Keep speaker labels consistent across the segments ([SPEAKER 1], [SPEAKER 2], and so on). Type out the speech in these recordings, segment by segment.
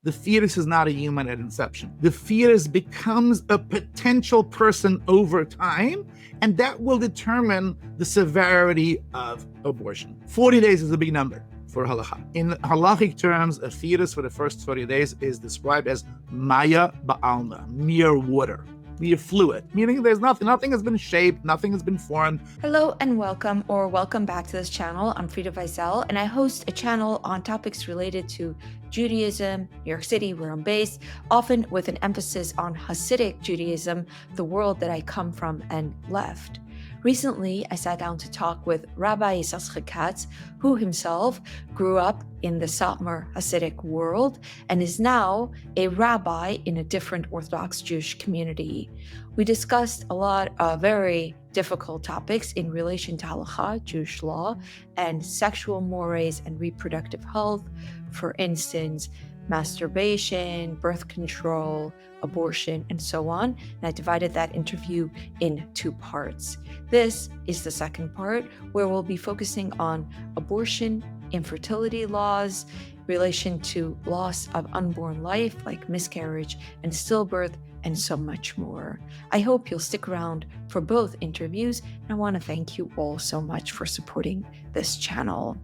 [SPEAKER 1] the fetus is not a human at inception. The fetus becomes a potential person over time, and that will determine the severity of abortion. 40 days is a big number for halacha. In halachic terms, a fetus for the first 40 days is described as maya ba'alma, mere water, mere fluid, meaning there's nothing has been shaped, nothing has been formed.
[SPEAKER 2] Hello and welcome back to this channel. I'm Frida Weisel, and I host a channel on topics related to Judaism, New York City, where I'm based, often with an emphasis on Hasidic Judaism, the world that I come from and left. Recently, I sat down to talk with Rabbi Ysoscher Katz, who himself grew up in the Satmar Hasidic world and is now a rabbi in a different Orthodox Jewish community. We discussed a lot of very difficult topics in relation to halacha, Jewish law, and sexual mores and reproductive health. For instance, masturbation, birth control, abortion, and so on. And I divided that interview in 2 parts. This is the second part, where we'll be focusing on abortion, infertility laws, relation to loss of unborn life like miscarriage and stillbirth, and so much more. I hope you'll stick around for both interviews, and I want to thank you all so much for supporting this channel.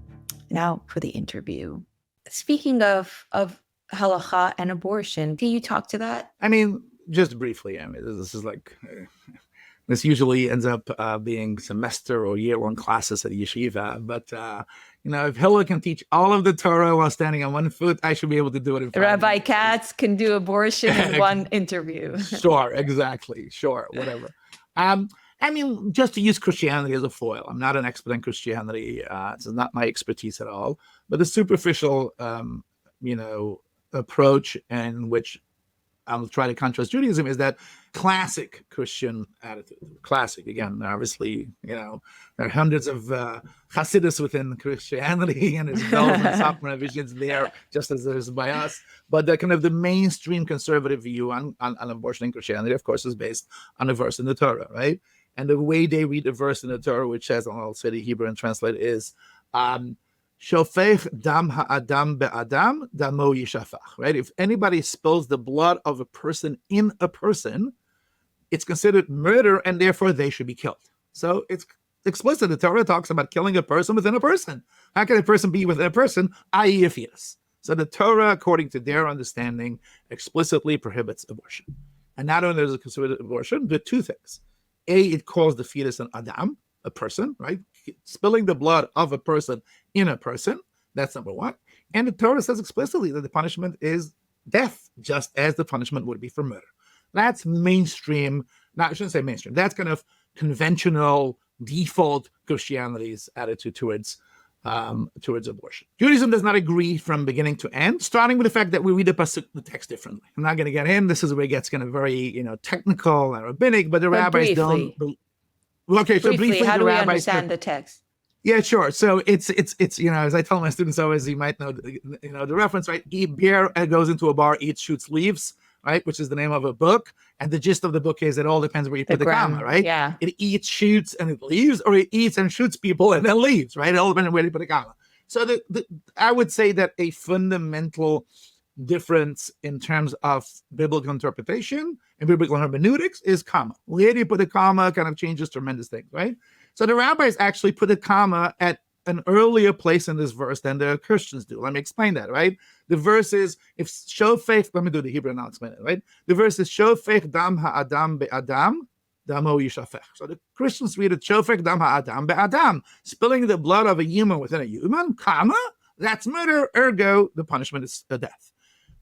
[SPEAKER 2] Now for the interview. Speaking of halacha and abortion, can you talk to that?
[SPEAKER 1] I mean, just briefly, this is like, this usually ends up being semester or year-long classes at yeshiva, but if Hillel can teach all of the Torah while standing on one foot, I should be able to do it in 5
[SPEAKER 2] Rabbi
[SPEAKER 1] minutes.
[SPEAKER 2] Katz can do abortion in one interview.
[SPEAKER 1] Sure, exactly. Sure, whatever. Just to use Christianity as a foil. I'm not an expert in Christianity. It's not my expertise at all. But the superficial, approach in which I'll try to contrast Judaism is that classic Christian attitude. Classic, again, obviously, there are hundreds of Hasidus within Christianity, and there's bells and Satmar visions there, just as there's by us. But the kind of the mainstream conservative view on abortion in Christianity, of course, is based on a verse in the Torah, right? And the way they read the verse in the Torah, which says, and I'll say the Hebrew and translate, is Shofech dam ha'adam be'adam, damo yishafach, right? If anybody spills the blood of a person in a person, it's considered murder, and therefore they should be killed. So it's explicit. The Torah talks about killing a person within a person. How can a person be within a person, i.e. a fetus? So the Torah, according to their understanding, explicitly prohibits abortion. And not only does it consider abortion, but 2 things. A, it calls the fetus an adam, a person, right? Spilling the blood of a person in a person, that's number 1. And the Torah says explicitly that the punishment is death, just as the punishment would be for murder. That's mainstream, I shouldn't say mainstream, that's kind of conventional default Christianity's attitude towards abortion. Judaism does not agree from beginning to end, starting with the fact that we read the text differently. I'm not going to get in. This is where it gets kind of very, technical and rabbinic, but the rabbis
[SPEAKER 2] briefly.
[SPEAKER 1] don't. Okay, so briefly,
[SPEAKER 2] how do we
[SPEAKER 1] understand
[SPEAKER 2] the text?
[SPEAKER 1] Yeah, sure. So it's as I tell my students always, you might know the reference, right? Bear goes into a bar, eats, shoots, leaves, right? Which is the name of a book, and the gist of the book is it all depends where you put the comma, right?
[SPEAKER 2] Yeah.
[SPEAKER 1] It eats, shoots, and it leaves, or it eats and shoots people and then leaves, right? It all depends on where you put the comma. So I would say that a fundamental difference in terms of biblical interpretation and biblical hermeneutics is comma. Where do you put a comma kind of changes tremendous things, right? So the rabbis actually put a comma at an earlier place in this verse than the Christians do. Let me explain that, right? The verse is, if shofech, let me do the Hebrew and I'll explain it, right? The verse is, shofech dam ha'adam be'adam, damo yishafech. So the Christians read it, shofech dam ha'adam be'adam, spilling the blood of a human within a human, comma, that's murder, ergo, the punishment is death.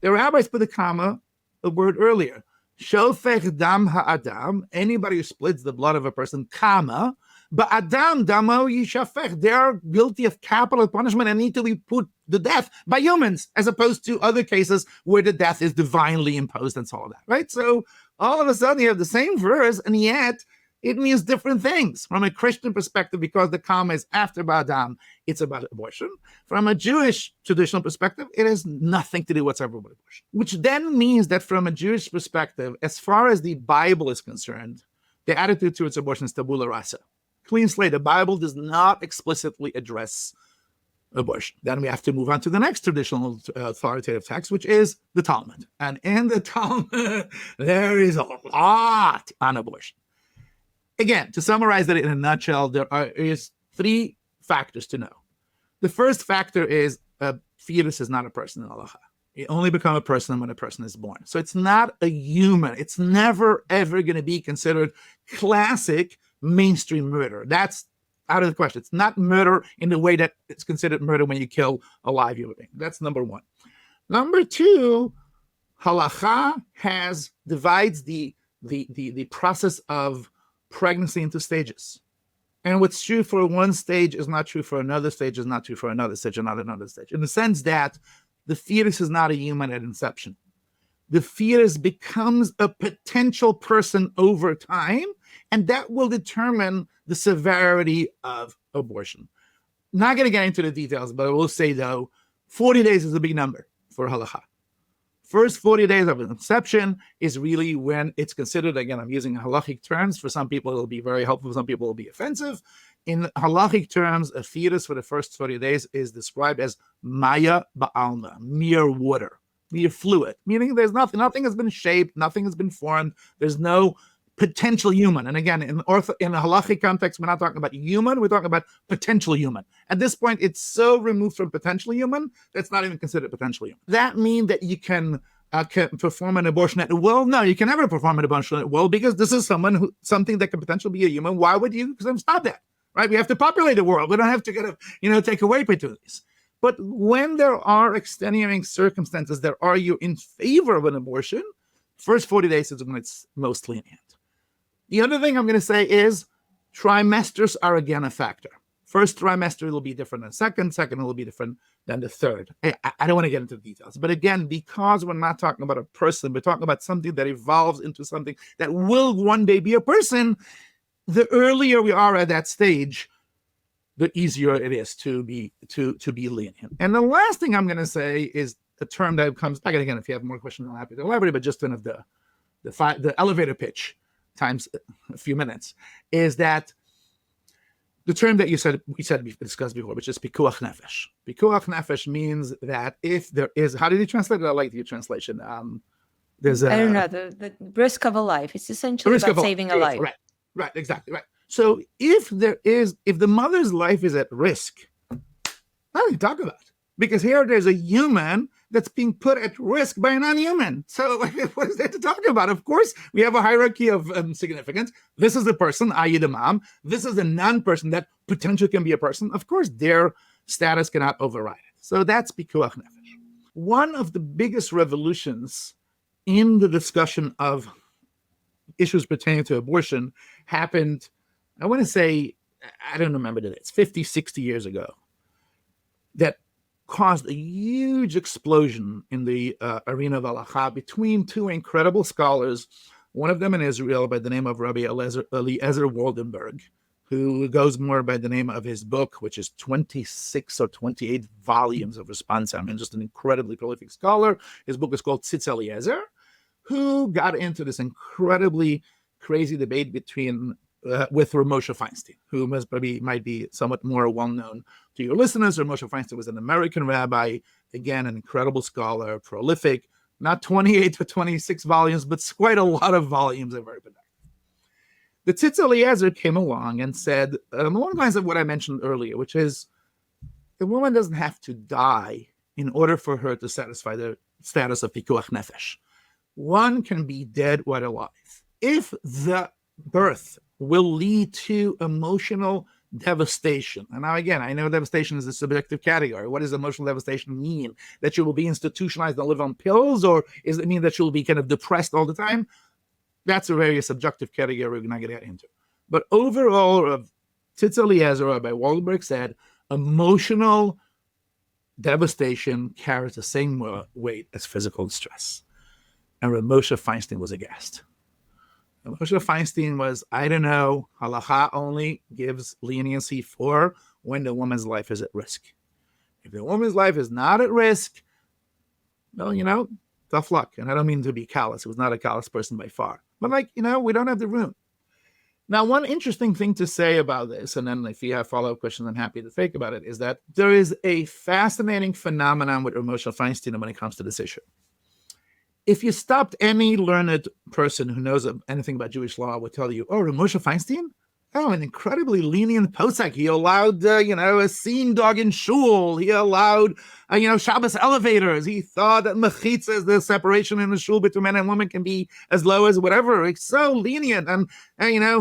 [SPEAKER 1] The rabbis put a comma a word earlier. Shofech dam ha'adam, anybody who splits the blood of a person, comma, but adam damo yishafech, they are guilty of capital punishment and need to be put to death by humans, as opposed to other cases where the death is divinely imposed and so on that, right? So all of a sudden you have the same verse, and yet it means different things. From a Christian perspective, because the comma is after Ba'adam, it's about abortion. From a Jewish traditional perspective, it has nothing to do whatsoever with abortion. Which then means that from a Jewish perspective, as far as the Bible is concerned, the attitude towards abortion is tabula rasa. Clean slate. The Bible does not explicitly address abortion. Then we have to move on to the next traditional authoritative text, which is the Talmud. And in the Talmud, there is a lot on abortion. Again, to summarize that in a nutshell, there is three factors to know. The first factor is a fetus is not a person in halacha. You only become a person when a person is born. So it's not a human. It's never, ever going to be considered classic mainstream murder. That's out of the question. It's not murder in the way that it's considered murder when you kill a live human being. That's number one. Number two, halacha divides the process of pregnancy into stages. And what's true for one stage is not true for another stage, is not true for another stage, and not another stage. In the sense that the fetus is not a human at inception. The fetus becomes a potential person over time, and that will determine the severity of abortion. Not going to get into the details, but I will say, though, 40 days is a big number for halacha. First 40 days of inception is really when it's considered, again, I'm using halachic terms. For some people, it'll be very helpful. For some people, it'll be offensive. In halachic terms, a fetus for the first 40 days is described as maya ba'alma, mere water, mere fluid, meaning there's nothing has been shaped, nothing has been formed. There's no potential human. And again, in a halachic context, we're not talking about human, we're talking about potential human. At this point, it's so removed from potential human that's not even considered potential human. That means that you can perform an abortion at will? No, you can never perform an abortion at will, because this is something that could potentially be a human. Why would you stop that? Right? We have to populate the world. We don't have to take away opportunities. But when there are extenuating circumstances that argue in favor of an abortion, first 40 days is when it's most lenient. The other thing I'm going to say is trimesters are again a factor. First trimester will be different than second will be different than the third. I don't want to get into the details. But again, because we're not talking about a person, we're talking about something that evolves into something that will one day be a person, the earlier we are at that stage, the easier it is to be lenient. And the last thing I'm going to say is a term that comes back, and again, if you have more questions, I'm happy to elaborate, but just kind of the elevator pitch times a few minutes, is that the term that we discussed before, which is pikuach nefesh. Pikuach nefesh means that if there is, how did you translate it? I like your translation. There's
[SPEAKER 2] I don't know, the risk of a life. It's essentially about saving a life.
[SPEAKER 1] Right, exactly, right. So if the mother's life is at risk, how do you talk about it? Because here there's a human that's being put at risk by a non-human. So what is there to talk about? Of course, we have a hierarchy of significance. This is the person, i.e. the mom. This is a non-person that potentially can be a person. Of course, their status cannot override it. So that's pikuach nefesh. One of the biggest revolutions in the discussion of issues pertaining to abortion happened, I want to say, I don't remember the dates, 50, 60 years ago, that caused a huge explosion in the arena of halacha between two incredible scholars, one of them in Israel by the name of Rabbi Eliezer Waldenberg, who goes more by the name of his book, which is 26 or 28 volumes of responsa. I mean, just an incredibly prolific scholar. His book is called Tzitz Eliezer, who got into this incredibly crazy debate with Moshe Feinstein, who might be somewhat more well-known to your listeners. Moshe Feinstein was an American rabbi, again, an incredible scholar, prolific, not 28 to 26 volumes, but quite a lot of volumes and very productive. The Tzitz Eliezer came along and said, along the lines of what I mentioned earlier, which is the woman doesn't have to die in order for her to satisfy the status of pikuach nefesh. One can be dead while alive. If the birth will lead to emotional devastation. And now again, I know devastation is a subjective category. What does emotional devastation mean? That you will be institutionalized and live on pills? Or does it mean that you'll be kind of depressed all the time? That's a very subjective category we're not going to get into. But overall, Tzitz Eliezer by Waldenberg said, emotional devastation carries the same weight as physical distress. And Moshe Feinstein was aghast. Moshe Feinstein was, I don't know, halacha only gives leniency for when the woman's life is at risk. If the woman's life is not at risk, well, tough luck. And I don't mean to be callous. He was not a callous person by far. But we don't have the room. Now, one interesting thing to say about this, and then if you have follow-up questions, I'm happy to think about it, is that there is a fascinating phenomenon with Moshe Feinstein when it comes to this issue. If you stopped any learned person who knows anything about Jewish law would tell you, oh, Moshe Feinstein? Oh, an incredibly lenient posek. He allowed, a scene dog in shul. He allowed, Shabbos elevators. He thought that mechitzas, the separation in the shul between men and women, can be as low as whatever. It's so lenient. And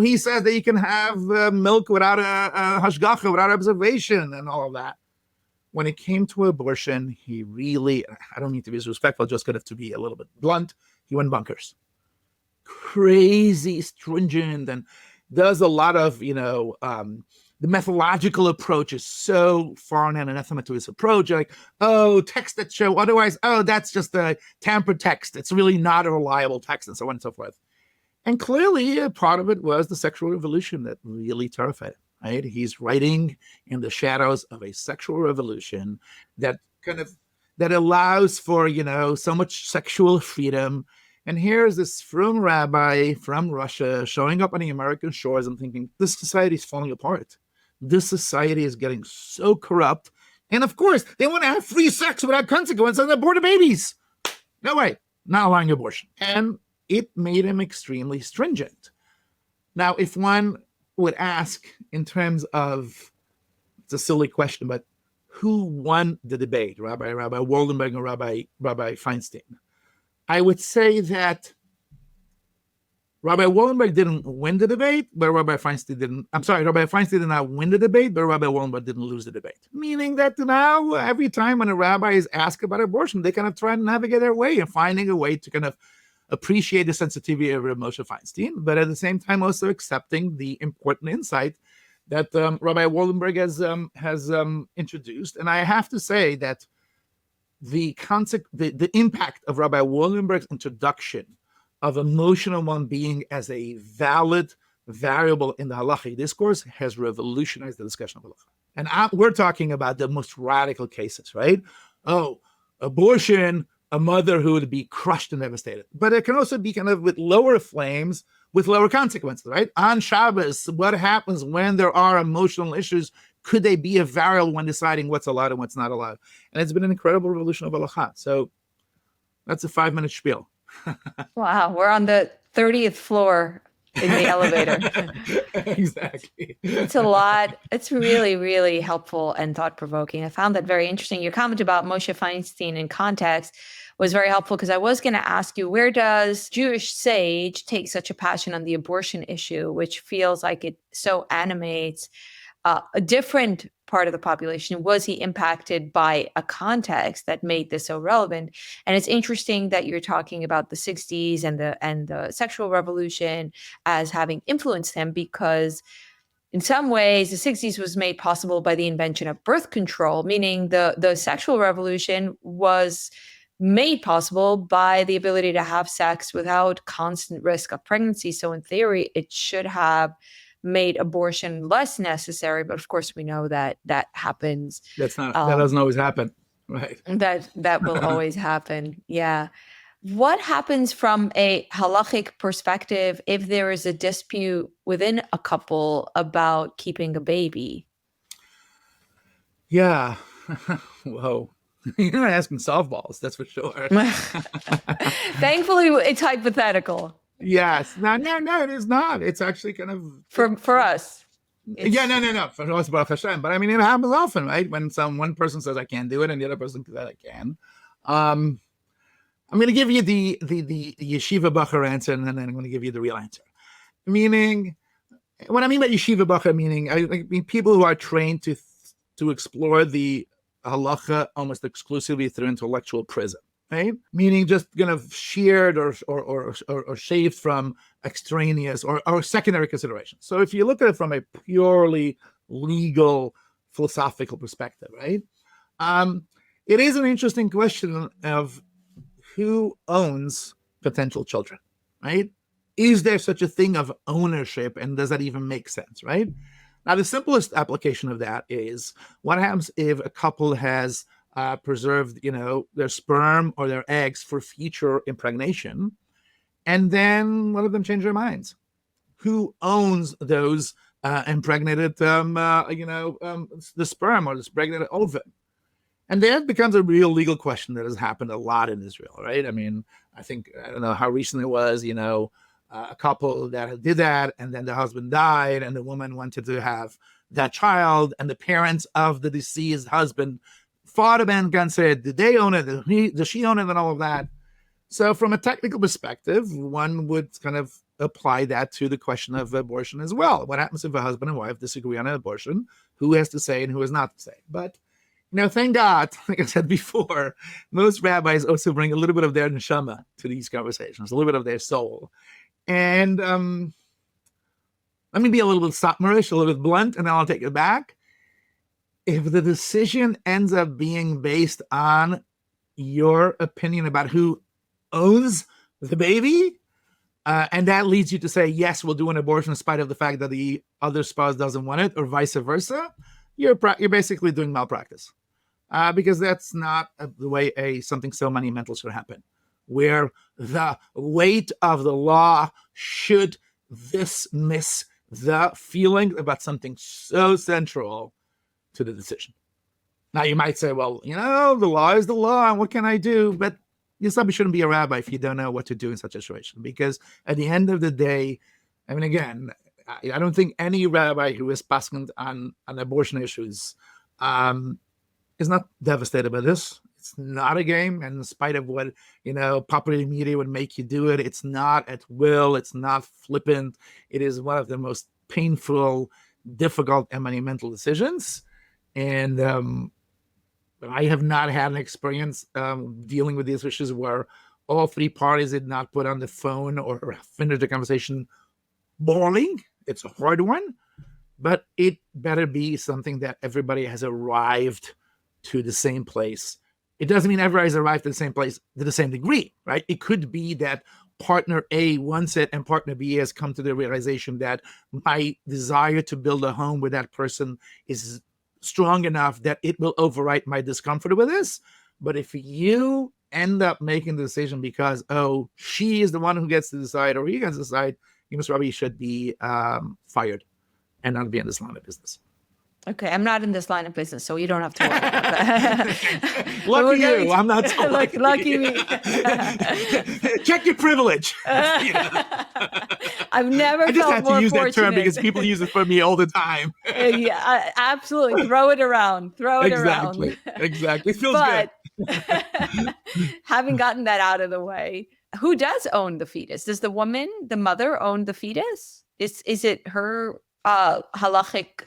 [SPEAKER 1] he says that you can have milk without a hashgacha, without observation and all of that. When it came to abortion, he really, I don't mean to be disrespectful, just kind of to be a little bit blunt, he went bonkers. Crazy, stringent, and does a lot of, the methodological approach is so foreign and anathema to his approach. Like, oh, text that show otherwise, oh, that's just a tampered text. It's really not a reliable text, and so on and so forth. And clearly, a part of it was the sexual revolution that really terrified him. Right? He's writing in the shadows of a sexual revolution that allows for, so much sexual freedom. And here's this frum rabbi from Russia showing up on the American shores and thinking, this society is falling apart. This society is getting so corrupt. And of course, they want to have free sex without consequence and abort the babies. No way, not allowing abortion. And it made him extremely stringent. Now, if one would ask in terms of, it's a silly question, but who won the debate, Rabbi Waldenberg or Rabbi Feinstein? I would say that Rabbi Waldenberg didn't win the debate, but Rabbi Feinstein didn't. I'm sorry, Rabbi Feinstein did not win the debate, but Rabbi Waldenberg didn't lose the debate. Meaning that now, every time when a rabbi is asked about abortion, they kind of try to navigate their way and finding a way to kind of appreciate the sensitivity of Moshe Feinstein, but at the same time also accepting the important insight that Rabbi Waldenberg has introduced. And I have to say that the impact of Rabbi Williamsburg's introduction of emotional well-being as a valid variable in the halachic discourse has revolutionized the discussion of halacha. And we're talking about the most radical cases, right? Oh, abortion, a mother who would be crushed and devastated. But it can also be kind of with lower flames, with lower consequences, right? On Shabbos, what happens when there are emotional issues? Could they be a variable when deciding what's allowed and what's not allowed? And it's been an incredible revolution of halacha. So that's a 5-minute spiel.
[SPEAKER 2] Wow, we're on the 30th floor in the elevator.
[SPEAKER 1] Exactly.
[SPEAKER 2] It's a lot. It's really, really helpful and thought-provoking. I found that very interesting. Your comment about Moshe Feinstein in context was very helpful because I was going to ask you, where does Jewish sage take such a passion on the abortion issue, which feels like it so animates a different part of the population? Was he impacted by a context that made this so relevant? And it's interesting that you're talking about the 60s and the sexual revolution as having influenced him, because in some ways the 60s was made possible by the invention of birth control, meaning the sexual revolution was made possible by the ability to have sex without constant risk of pregnancy. So in theory, it should have made abortion less necessary, but of course we know that happens.
[SPEAKER 1] That doesn't always happen, right?
[SPEAKER 2] That will always happen. Yeah. What happens from a halachic perspective if there is a dispute within a couple about keeping a baby?
[SPEAKER 1] Yeah. Whoa. You're not asking softballs, that's for sure.
[SPEAKER 2] Thankfully, it's hypothetical.
[SPEAKER 1] Yes. No, it is not. It's actually kind of
[SPEAKER 2] for us.
[SPEAKER 1] No. For us, Baruch Hashem. But I mean, it happens often, right? When one person says I can't do it, and the other person says I can. I'm going to give you the yeshiva bacher answer, and then I'm going to give you the real answer. Meaning, what I mean by yeshiva bacher, meaning I mean people who are trained to explore the halacha almost exclusively through intellectual prism. Right? Meaning just kind of sheared or shaved from extraneous or secondary considerations. So if you look at it from a purely legal, philosophical perspective, right? It is an interesting question of who owns potential children, right? Is there such a thing of ownership, and does that even make sense, right? Now, the simplest application of that is what happens if a couple has preserved, their sperm or their eggs for future impregnation, and then one of them change their minds. who owns those impregnated, the sperm or this impregnated ovum. And that becomes a real legal question that has happened a lot in Israel, right? I mean, I don't know how recent it was, a couple that did that, and then the husband died, and the woman wanted to have that child, and the parents of the deceased husband fought about it and said, did they own it? Does she own it? And all of that. So from a technical perspective, one would kind of apply that to the question of abortion as well. What happens if a husband and wife disagree on an abortion? Who has to say and who has not to say? But thank God, like I said before, most rabbis also bring a little bit of their neshama to these conversations, a little bit of their soul. And let me be a little bit satmarish, a little bit blunt, and then I'll take it back. If the decision ends up being based on your opinion about who owns the baby, and that leads you to say, yes, we'll do an abortion in spite of the fact that the other spouse doesn't want it, or vice versa, you're basically doing malpractice. Because that's not the way something so monumental should happen, where the weight of the law should dismiss the feeling about something so central to the decision. Now, you might say, well, the law is the law, and what can I do? But you probably shouldn't be a rabbi if you don't know what to do in such a situation, because at the end of the day, I mean, again, I don't think any rabbi who is passionate on abortion issues is not devastated by this. It's not a game, and in spite of what popular media would make you do it, it's not at will. It's not flippant. It is one of the most painful, difficult, and monumental decisions. And I have not had an experience dealing with these issues where all three parties did not put on the phone or finish the conversation bawling. It's a hard one, but it better be something that everybody has arrived to the same place. It doesn't mean everybody has arrived to the same place to the same degree, right? It could be that partner A wants it and partner B has come to the realization that my desire to build a home with that person is strong enough that it will override my discomfort with this. But if you end up making the decision because, she is the one who gets to decide or he gets to decide, you must probably should be fired and not be in this line of business.
[SPEAKER 2] Okay, I'm not in this line of business, so you don't have to worry about that.
[SPEAKER 1] Lucky you, I'm not so lucky.
[SPEAKER 2] Lucky me.
[SPEAKER 1] Check your privilege.
[SPEAKER 2] I've never
[SPEAKER 1] I just
[SPEAKER 2] felt
[SPEAKER 1] have
[SPEAKER 2] more
[SPEAKER 1] to use
[SPEAKER 2] fortunate.
[SPEAKER 1] that term because people use it for me all the time.
[SPEAKER 2] Yeah, absolutely. Throw it around.
[SPEAKER 1] Exactly. It feels good.
[SPEAKER 2] Having gotten that out of the way, who does own the fetus? Does the woman, the mother, own the fetus? Is it her halachic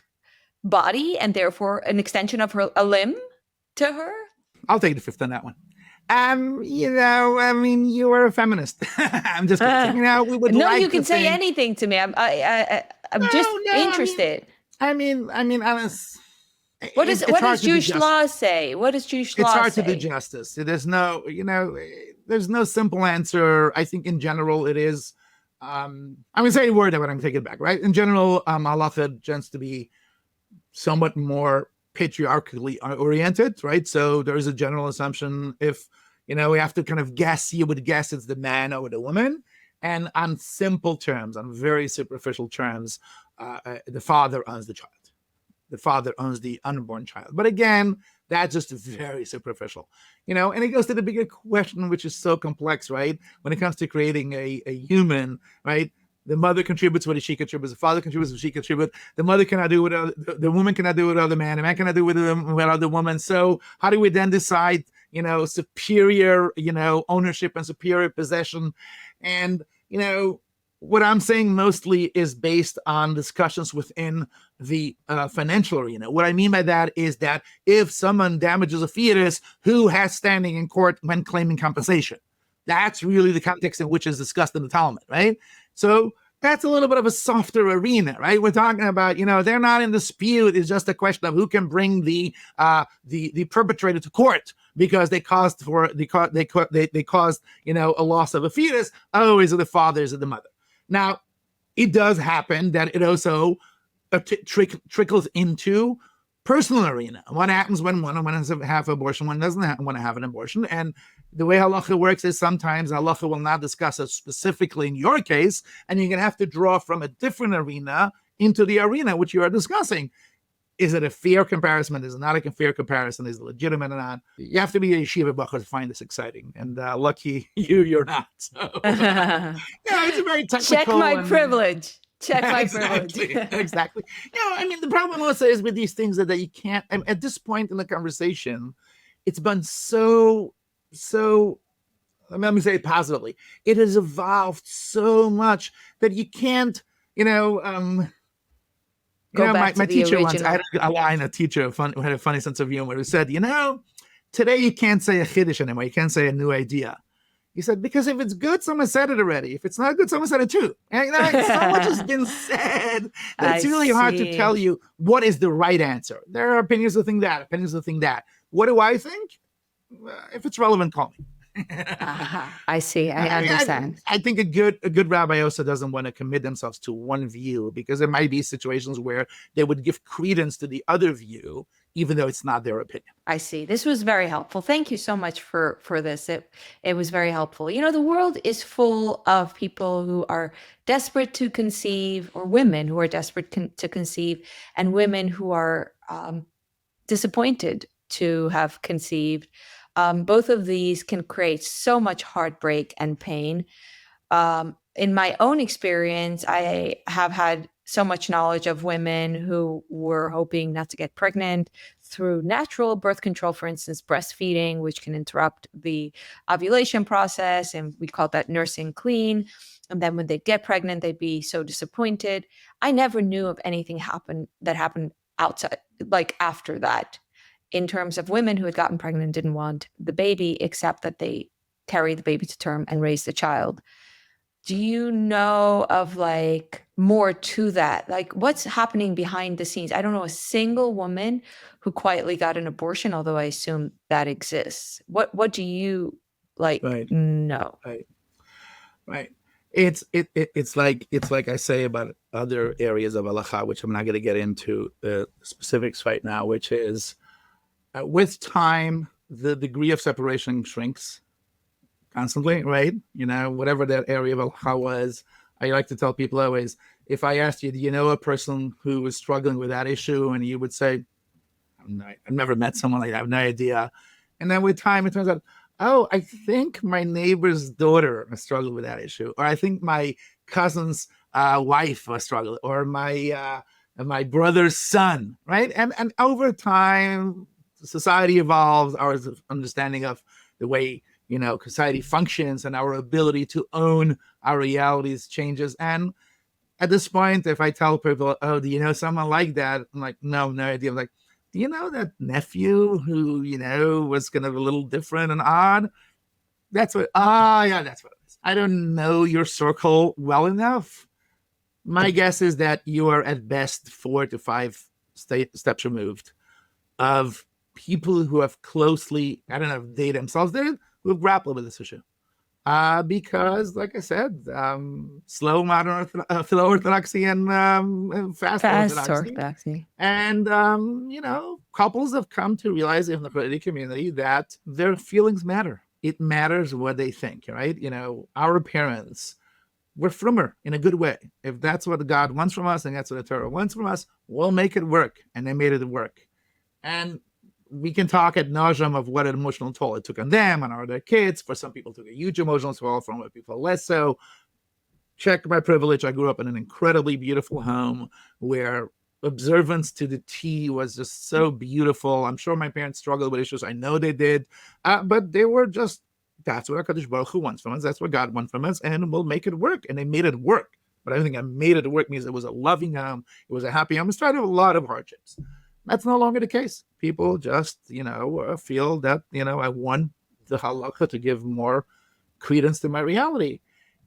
[SPEAKER 2] body and therefore an extension of a limb to her?
[SPEAKER 1] I'll take the fifth on that one. You are a feminist. I'm just kidding. We would
[SPEAKER 2] no,
[SPEAKER 1] like
[SPEAKER 2] you can
[SPEAKER 1] to
[SPEAKER 2] say
[SPEAKER 1] think...
[SPEAKER 2] anything to me. I'm just interested.
[SPEAKER 1] Alice.
[SPEAKER 2] What does Jewish law say? What does Jewish law say?
[SPEAKER 1] It's hard to do justice. There's no, there's no simple answer. I think in general it is. I'm going to say a word, but I'm going to take it back, right? In general, halacha tends to be somewhat more patriarchally oriented, right? So there is a general assumption if, we have to kind of guess, you would guess it's the man or the woman. And on simple terms, on very superficial terms, the father owns the child. The father owns the unborn child. But again, that's just very superficial, and it goes to the bigger question, which is so complex, right? When it comes to creating a human, right? The mother contributes what she contributes. The father contributes what she contributes. The mother cannot do what the woman cannot do with other man. The man cannot do with other woman. So how do we then decide, superior, ownership and superior possession? And, what I'm saying mostly is based on discussions within the financial arena. What I mean by that is that if someone damages a fetus, who has standing in court when claiming compensation? That's really the context in which is discussed in the Talmud, right? So that's a little bit of a softer arena, right? We're talking about, they're not in dispute. It's just a question of who can bring the perpetrator to court because they caused a loss of a fetus. Oh, is it the father? Is it the mother? Now, it does happen that it also trickles into personal arena. What happens when one has to have an abortion, one doesn't want to have an abortion. And the way halacha works is sometimes halacha will not discuss it specifically in your case, and you're going to have to draw from a different arena into the arena which you are discussing. Is it a fair comparison? Is it not a fair comparison? Is it legitimate or not? You have to be a yeshiva bacher to find this exciting. And lucky you're not. So, yeah, it's a very technical.
[SPEAKER 2] Check my privilege. Check my
[SPEAKER 1] exactly,
[SPEAKER 2] privilege.
[SPEAKER 1] Exactly. I mean, the problem also is with these things that you can't, at this point in the conversation, it's been so, let me say it positively, it has evolved so much that you can't, my teacher once, I had a line, a teacher who had a funny sense of humor, who said, today you can't say a chiddush anymore. You can't say a new idea. He said, because if it's good, someone said it already. If it's not good, someone said it too. And so much has been said that it's really hard to tell you what is the right answer. There are opinions who think that, opinions who think that. What do I think? If it's relevant, call me.
[SPEAKER 2] I see. I understand.
[SPEAKER 1] I think a good rabbi also doesn't want to commit themselves to one view, because there might be situations where they would give credence to the other view, even though it's not their opinion.
[SPEAKER 2] I see. This was very helpful. Thank you so much for this. It was very helpful. The world is full of people who are desperate to conceive, or women who are desperate to conceive, and women who are disappointed to have conceived. Both of these can create so much heartbreak and pain. In my own experience, I have had so much knowledge of women who were hoping not to get pregnant through natural birth control, for instance, breastfeeding, which can interrupt the ovulation process. And we call that nursing clean. And then when they get pregnant, they'd be so disappointed. I never knew of anything that happened outside, like after that, in terms of women who had gotten pregnant and didn't want the baby, except that they carry the baby to term and raise the child. Do you know of more to that? What's happening behind the scenes? I don't know a single woman who quietly got an abortion, although I assume that exists. What do you know?
[SPEAKER 1] Right. It's like I say about other areas of halacha, which I'm not going to get into the specifics right now, which is with time, the degree of separation shrinks constantly, right? Whatever that area of halacha was, I like to tell people always, if I asked you, do you know a person who was struggling with that issue? And you would say, I've never met someone like that, I have no idea. And then with time, it turns out, oh, I think my neighbor's daughter struggled with that issue. Or I think my cousin's wife was struggling, or my brother's son, right? And over time, society evolves, our understanding of the way, society functions, and our ability to own our realities changes. And at this point, if I tell people, oh, do you know someone like that? I'm like, no idea. I'm like, do you know that nephew who, was kind of a little different and odd? That's what it is. I don't know your circle well enough. My guess is that you are at best 4 to 5 steps removed of people who have closely, they themselves did, who have grappled with this issue. Because, like I said, slow modern Orthodoxy and fast Orthodoxy. And, couples have come to realize in the Haredi community that their feelings matter. It matters what they think, right? Our parents were frummer in a good way. If that's what God wants from us and that's what the Torah wants from us, we'll make it work. And they made it work. And we can talk ad nauseum of what an emotional toll it took on them and on their kids. For some people, it took a huge emotional toll. For other people, less so. Check my privilege. I grew up in an incredibly beautiful home where observance to the T was just so beautiful. I'm sure my parents struggled with issues. I know they did. But they were just, that's what HaKadosh Baruch Hu wants from us. That's what God wants from us. And we'll make it work. And they made it work. But I think I made it work means it was a loving home. It was a happy home. In spite of a lot of hardships. That's no longer the case. People just, feel that, I want the halacha to give more credence to my reality.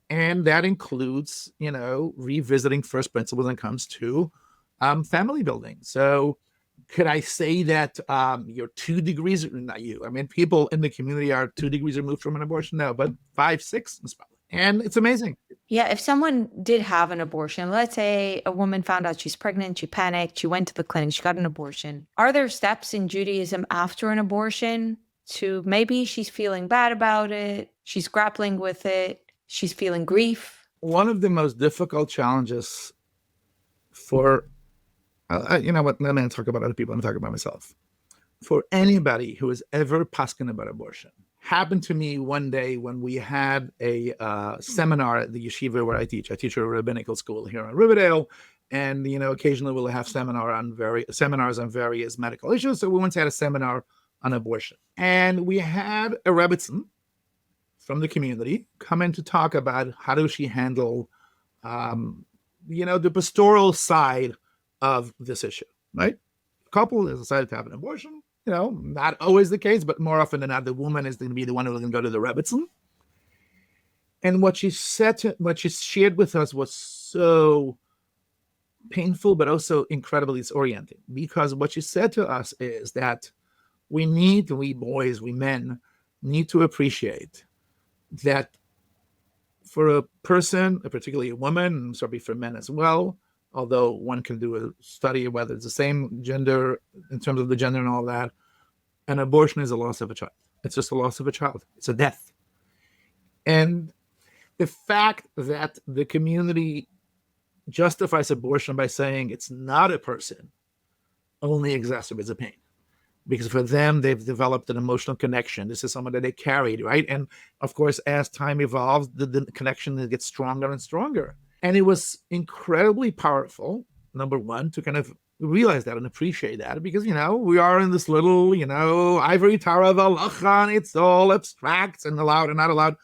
[SPEAKER 1] And that includes, revisiting first principles when it comes to family building. So could I say that you're 2 degrees, not you, people in the community are 2 degrees removed from an abortion? No, but 5, 6, and it's amazing.
[SPEAKER 2] Yeah, if someone did have an abortion, let's say a woman found out she's pregnant, she panicked, she went to the clinic, she got an abortion. Are there steps in Judaism after an abortion to maybe she's feeling bad about it, she's grappling with it, she's feeling grief?
[SPEAKER 1] One of the most difficult challenges for, you know what, let me talk about other people, I'm talking about myself. For anybody who has ever paskin about abortion, happened to me one day when we had a seminar at the yeshiva where I teach. I teach at a rabbinical school here in Riverdale, and occasionally we'll have seminars on various medical issues. So we once had a seminar on abortion, and we had a rebbitzin from the community come in to talk about how does she handle, the pastoral side of this issue. Right, a couple has decided to have an abortion. Not always the case, but more often than not, the woman is going to be the one who's going to go to the rebbitzin. And what she shared with us was so painful, but also incredibly disorienting. Because what she said to us is that we boys, we men, need to appreciate that for a person, particularly a woman, and certainly for men as well, although one can do a study of whether it's the same gender in terms of the gender and all that, an abortion is a loss of a child. It's just a loss of a child. It's a death. And the fact that the community justifies abortion by saying it's not a person only exacerbates the pain. Because for them, they've developed an emotional connection. This is someone that they carried, right? And of course, as time evolves, the connection gets stronger and stronger. And it was incredibly powerful, number one, to kind of realize that and appreciate that, because, we are in this little, ivory tower of halacha, and it's all abstract and allowed and not allowed.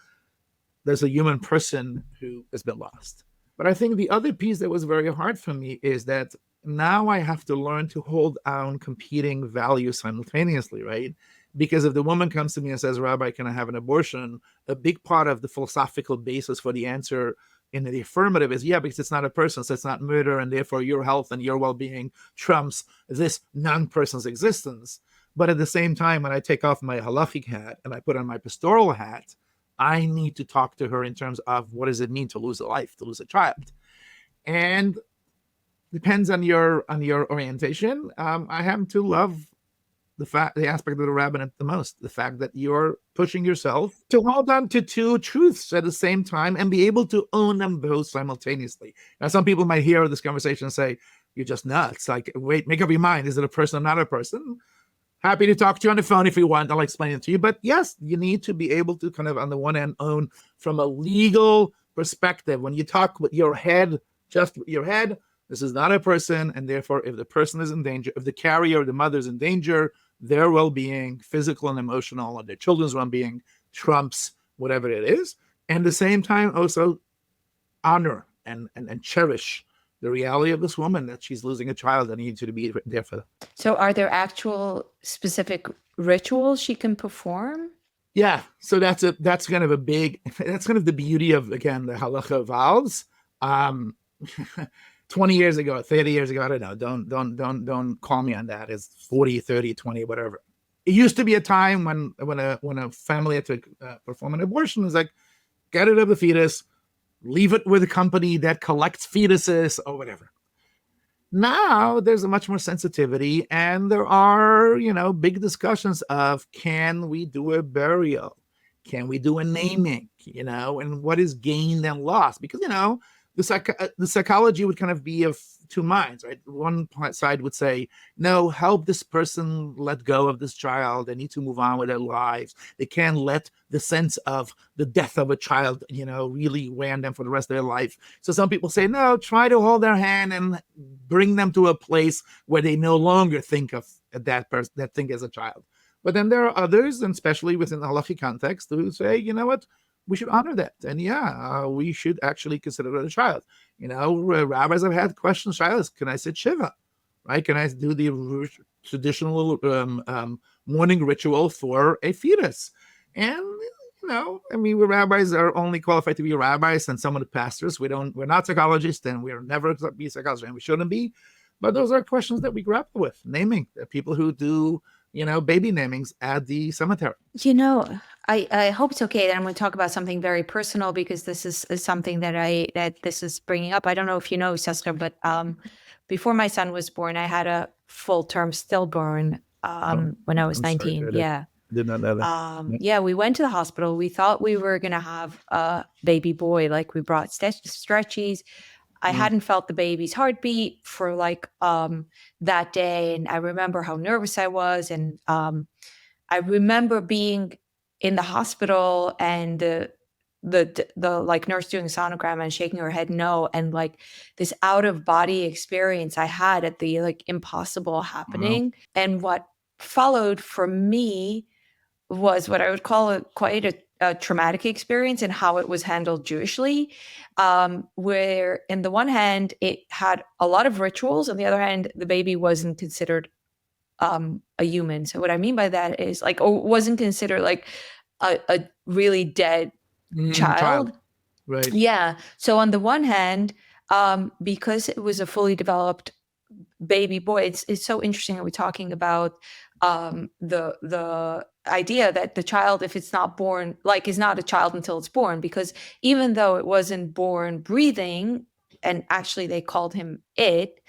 [SPEAKER 1] There's a human person who has been lost. But I think the other piece that was very hard for me is that now I have to learn to hold down competing values simultaneously, right? Because if the woman comes to me and says, Rabbi, can I have an abortion? A big part of the philosophical basis for the answer in the affirmative is, yeah, because it's not a person, so it's not murder, and therefore your health and your well-being trumps this non-person's existence. But at the same time, when I take off my halachic hat and I put on my pastoral hat, I need to talk to her in terms of what does it mean to lose a life, to lose a child. And depends on your orientation. I happen to love the aspect of the rabbinate the most, the fact that you're pushing yourself to hold on to two truths at the same time and be able to own them both simultaneously. Now, some people might hear this conversation and say, you're just nuts. Like, wait, make up your mind. Is it a person or not a person? Happy to talk to you on the phone if you want. I'll explain it to you. But yes, you need to be able to kind of, on the one hand, own from a legal perspective. When you talk with your head, just with your head, this is not a person. And therefore, if the person is in danger, if the carrier, the mother is in danger, their well-being, physical and emotional, or their children's well-being trumps whatever it is. And at the same time, also honor and cherish the reality of this woman that she's losing a child and needs you to be there for them. So
[SPEAKER 2] are there actual specific rituals she can perform?
[SPEAKER 1] Yeah. So that's kind of the beauty of, again, the halacha evolves. 20 years ago, 30 years ago, I don't know. Don't call me on that. It's 40, 30, 20, whatever. It used to be a time when a family had to perform an abortion. It was like, get rid of the fetus, leave it with a company that collects fetuses or whatever. Now there's a much more sensitivity, and there are, big discussions of, can we do a burial? Can we do a naming? And what is gained and lost? Because, the psychology would kind of be of two minds, right? One side would say, no, help this person let go of this child. They need to move on with their lives. They can't let the sense of the death of a child, really weigh on them for the rest of their life. So some people say, no, try to hold their hand and bring them to a place where they no longer think of that person, that thing as a child. But then there are others, and especially within the halachic context, who say, you know what? We should honor that. And we should actually consider it a child. Rabbis have had questions, shilas, can I sit Shiva? Right? Can I do the traditional morning ritual for a fetus? And, we rabbis are only qualified to be rabbis and some of the pastors. We're not psychologists, and we're never be psychologists, and we shouldn't be. But those are questions that we grapple with. Naming, people who do, baby namings at the cemetery.
[SPEAKER 2] I hope it's okay that I'm going to talk about something very personal, because this is something that this is bringing up. I don't know if you know, Ysoscher, but before my son was born, I had a full-term stillborn when I was
[SPEAKER 1] I'm sorry to
[SPEAKER 2] 19.
[SPEAKER 1] hear that.
[SPEAKER 2] Yeah.
[SPEAKER 1] I did not know that.
[SPEAKER 2] Yeah, we went to the hospital. We thought we were going to have a baby boy. Like, we brought stretchies. I hadn't felt the baby's heartbeat for like that day. And I remember how nervous I was. And I remember being in the hospital and the like nurse doing a sonogram and shaking her head no, and like this out of body experience I had at the like impossible happening. And what followed for me was what I would call quite a traumatic experience, and how it was handled Jewishly, where in the one hand it had a lot of rituals, on the other hand the baby wasn't considered a human. So what I mean by that is like, or wasn't considered like a really dead child.
[SPEAKER 1] Right.
[SPEAKER 2] Yeah. So on the one hand, because it was a fully developed baby boy, it's so interesting that we're talking about the idea that the child, if it's not born, like, is not a child until it's born, because even though it wasn't born breathing, and actually they called him it,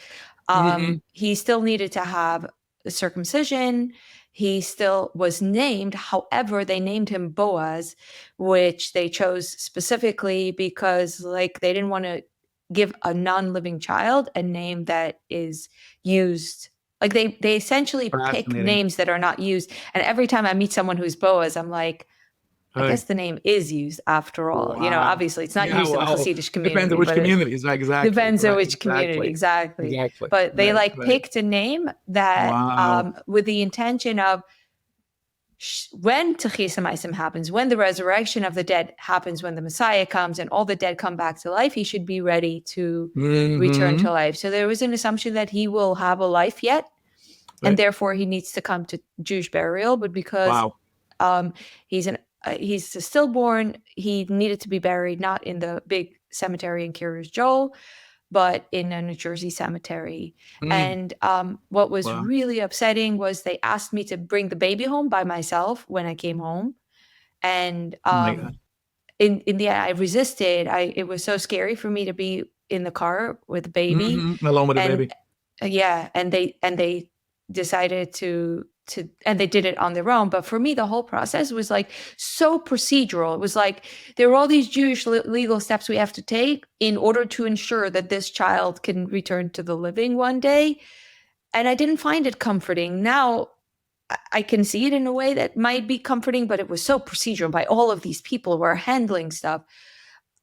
[SPEAKER 2] he still needed to have a circumcision. He still was named. However, they named him Boaz, which they chose specifically because, like, they didn't want to give a non-living child a name that is used. Like, they essentially pick names that are not used. And every time I meet someone who's Boaz, I'm like, I guess the name is used after all.
[SPEAKER 1] Wow.
[SPEAKER 2] You know, obviously it's not used in the Hasidic community.
[SPEAKER 1] Depends on which community. Exactly.
[SPEAKER 2] Depends on which community. Exactly. But they picked a name that with the intention of when Techiyas HaMeisim happens, when the resurrection of the dead happens, when the Messiah comes and all the dead come back to life, he should be ready to return to life. So there was an assumption that he will have a life yet, and therefore he needs to come to Jewish burial. But because he's a stillborn, he needed to be buried not in the big cemetery in Kiryas Joel, but in a New Jersey cemetery. And what was really upsetting was they asked me to bring the baby home by myself when I came home. And in the end, I resisted. It was so scary for me to be in the car with the baby.
[SPEAKER 1] Alone with the baby.
[SPEAKER 2] Yeah. And they decided to and they did it on their own. But for me, the whole process was like so procedural. It was like there were all these Jewish legal steps we have to take in order to ensure that this child can return to the living one day. And I didn't find it comforting. Now I can see it in a way that might be comforting, but it was so procedural by all of these people who are handling stuff.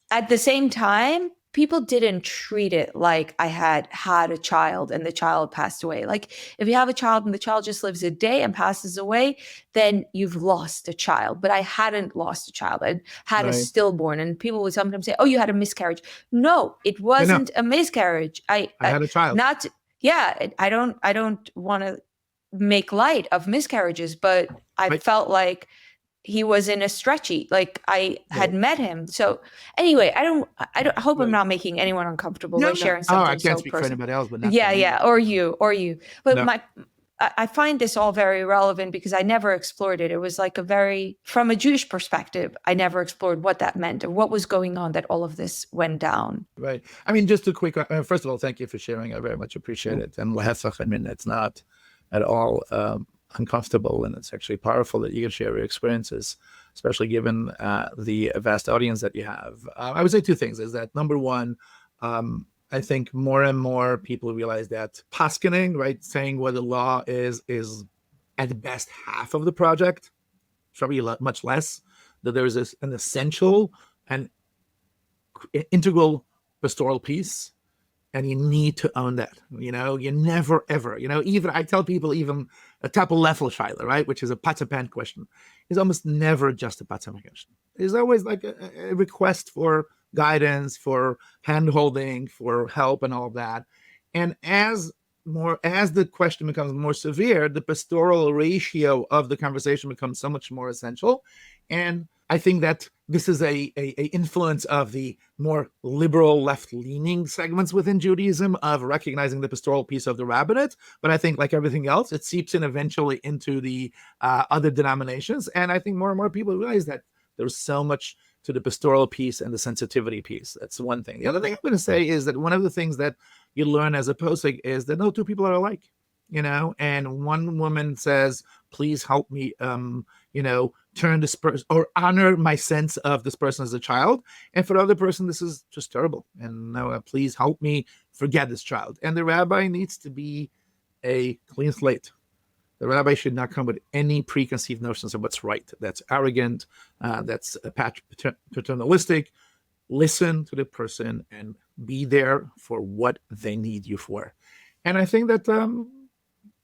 [SPEAKER 2] At the same time, people didn't treat it like I had a child and the child passed away. Like, if you have a child and the child just lives a day and passes away, then you've lost a child. But I hadn't lost a child. I had a stillborn. And people would sometimes say, oh, you had a miscarriage. No, it wasn't a miscarriage. I
[SPEAKER 1] had a child.
[SPEAKER 2] I don't want to make light of miscarriages, but I felt like he was in a stretchy, like I had met him. So anyway, I hope I'm not making anyone uncomfortable by sharing something.
[SPEAKER 1] I can't speak for anybody else, but
[SPEAKER 2] or you. But I find this all very relevant because I never explored it. It was like from a Jewish perspective, I never explored what that meant or what was going on that all of this went down.
[SPEAKER 1] Right. I mean, just a quick, first of all, thank you for sharing. I very much appreciate it. And I mean, it's not at all uncomfortable, and it's actually powerful that you can share your experiences, especially given the vast audience that you have. I would say two things. Is that number one, I think more and more people realize that paskening, right, saying what the law is at best half of the project, probably much less, that there is an essential and integral pastoral piece. And you need to own that. You never, ever, even I tell people, even a tapel lefel shaila, right, which is a patzapan question, is almost never just a patzapan question. It's always like a request for guidance, for hand-holding, for help and all of that. And as the question becomes more severe, the pastoral ratio of the conversation becomes so much more essential. And I think that this is a influence of the more liberal, left-leaning segments within Judaism of recognizing the pastoral piece of the rabbinate. But I think, like everything else, it seeps in eventually into the other denominations. And I think more and more people realize that there's so much to the pastoral piece and the sensitivity piece. That's one thing. The other thing I'm going to say is that one of the things that you learn as a posek is that no two people are alike, and one woman says, please help me, turn this person or honor my sense of this person as a child. And for the other person, this is just terrible. And please help me forget this child. And the rabbi needs to be a clean slate. The rabbi should not come with any preconceived notions of what's right. That's arrogant. That's paternalistic. Listen to the person and be there for what they need you for. And I think that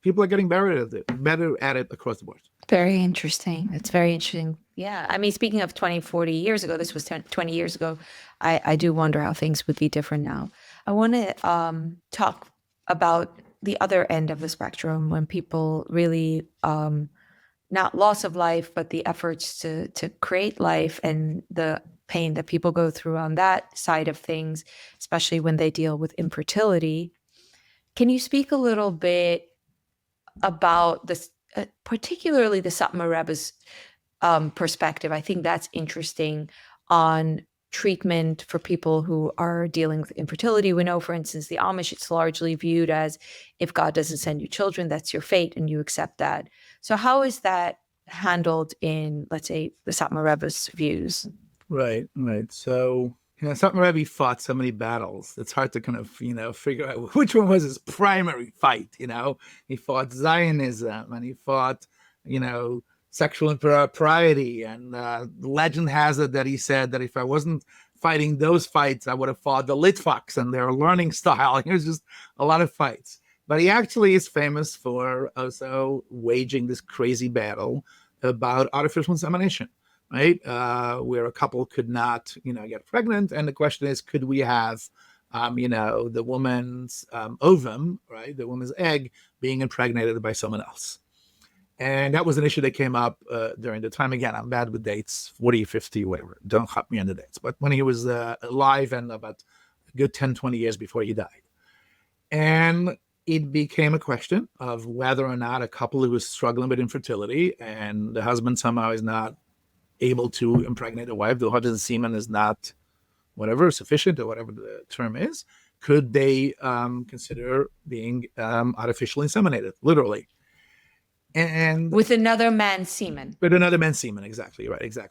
[SPEAKER 1] people are getting better at it across the board.
[SPEAKER 2] Very interesting. It's very interesting. Yeah. I mean, speaking of 20, 40 years ago, this was 20 years ago. I do wonder how things would be different now. I want to talk about the other end of the spectrum when people really, not loss of life, but the efforts to create life and the pain that people go through on that side of things, especially when they deal with infertility. Can you speak a little bit about this, particularly the Satmar Rebbe's perspective? I think that's interesting on treatment for people who are dealing with infertility. We know, for instance, the Amish, it's largely viewed as if God doesn't send you children, that's your fate, and you accept that. So how is that handled in, let's say, the Satmar Rebbe's views?
[SPEAKER 1] Right. So, Satmar Rebbe fought so many battles. It's hard to kind of, figure out which one was his primary fight. He fought Zionism and he fought, sexual impropriety. And legend has it that he said that if I wasn't fighting those fights, I would have fought the Litvaks and their learning style. It was just a lot of fights. But he actually is famous for also waging this crazy battle about artificial insemination. Right, where a couple could not, get pregnant, and the question is, could we have, the woman's ovum, right, the woman's egg, being impregnated by someone else? And that was an issue that came up during the time. Again, I'm bad with dates, 40, 50, whatever. Don't hop me on the dates. But when he was alive and about a good 10, 20 years before he died, and it became a question of whether or not a couple who was struggling with infertility and the husband somehow is not able to impregnate a wife, the husband's semen is not sufficient or whatever the term is, could they consider being artificially inseminated, literally? And
[SPEAKER 2] with another man's semen.
[SPEAKER 1] With another man's semen, exactly.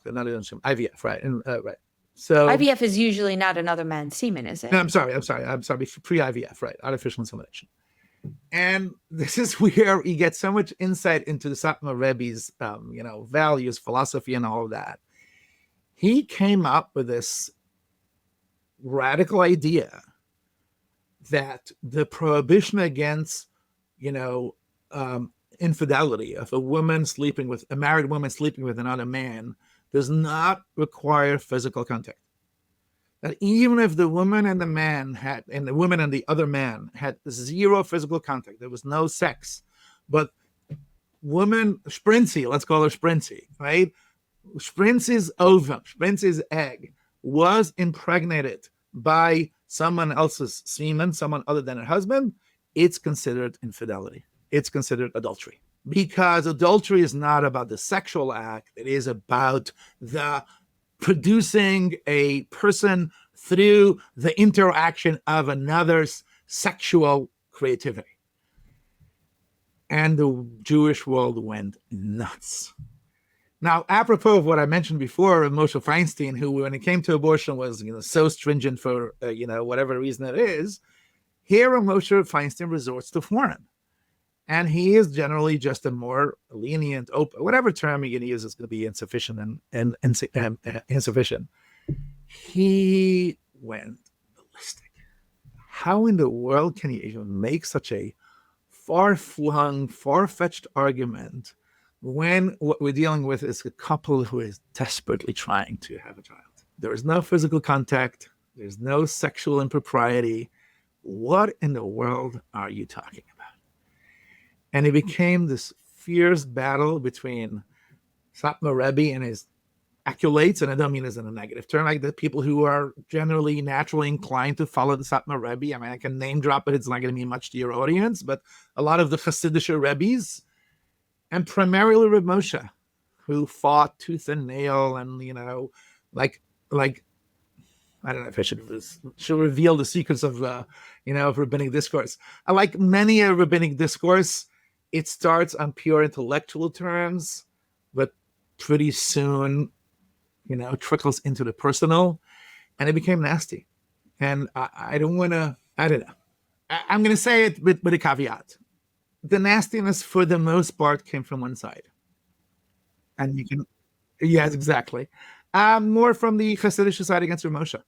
[SPEAKER 1] Another man's semen, IVF, right? And right. So
[SPEAKER 2] IVF is usually not another man's semen, is it?
[SPEAKER 1] No, I'm sorry. Pre-IVF, right? Artificial insemination. And this is where you get so much insight into the Satmar Rebbe's, values, philosophy, and all of that. He came up with this radical idea that the prohibition against, infidelity of a married woman sleeping with another man does not require physical contact. That even if the woman and the man and the woman and the other man had zero physical contact, there was no sex, but woman, Sprinzy, let's call her Sprinzy, right? Sprinzy's ovum, Sprinzy's egg was impregnated by someone else's semen, someone other than her husband, it's considered infidelity. It's considered adultery. Because adultery is not about the sexual act, it is about the producing a person through the interaction of another's sexual creativity. And the Jewish world went nuts. Now, apropos of what I mentioned before of Moshe Feinstein, who, when it came to abortion, was so stringent for whatever reason it is, here Moshe Feinstein resorts to foreign. And he is generally just a more lenient, open, whatever term you're going to use is going to be insufficient and insufficient. He went ballistic. How in the world can you even make such a far-flung, far-fetched argument when what we're dealing with is a couple who is desperately trying to have a child? There is no physical contact. There's no sexual impropriety. What in the world are you talking about? And it became this fierce battle between Satmar Rebbe and his accolades, and I don't mean this in a negative term, like the people who are generally naturally inclined to follow the Satmar Rebbe. I mean, I can name drop it, it's not going to mean much to your audience, but a lot of the Hasidic Rebbes, and primarily Reb Moshe, who fought tooth and nail, and like I don't know if I should reveal the secrets of of rabbinic discourse. I like many a rabbinic discourse, it starts on pure intellectual terms, but pretty soon trickles into the personal, and it became nasty. And I don't want to, I don't know. I'm going to say it with a caveat. The nastiness, for the most part, came from one side. And you can, yes, exactly. More from the Hasidic side against Rav Moshe.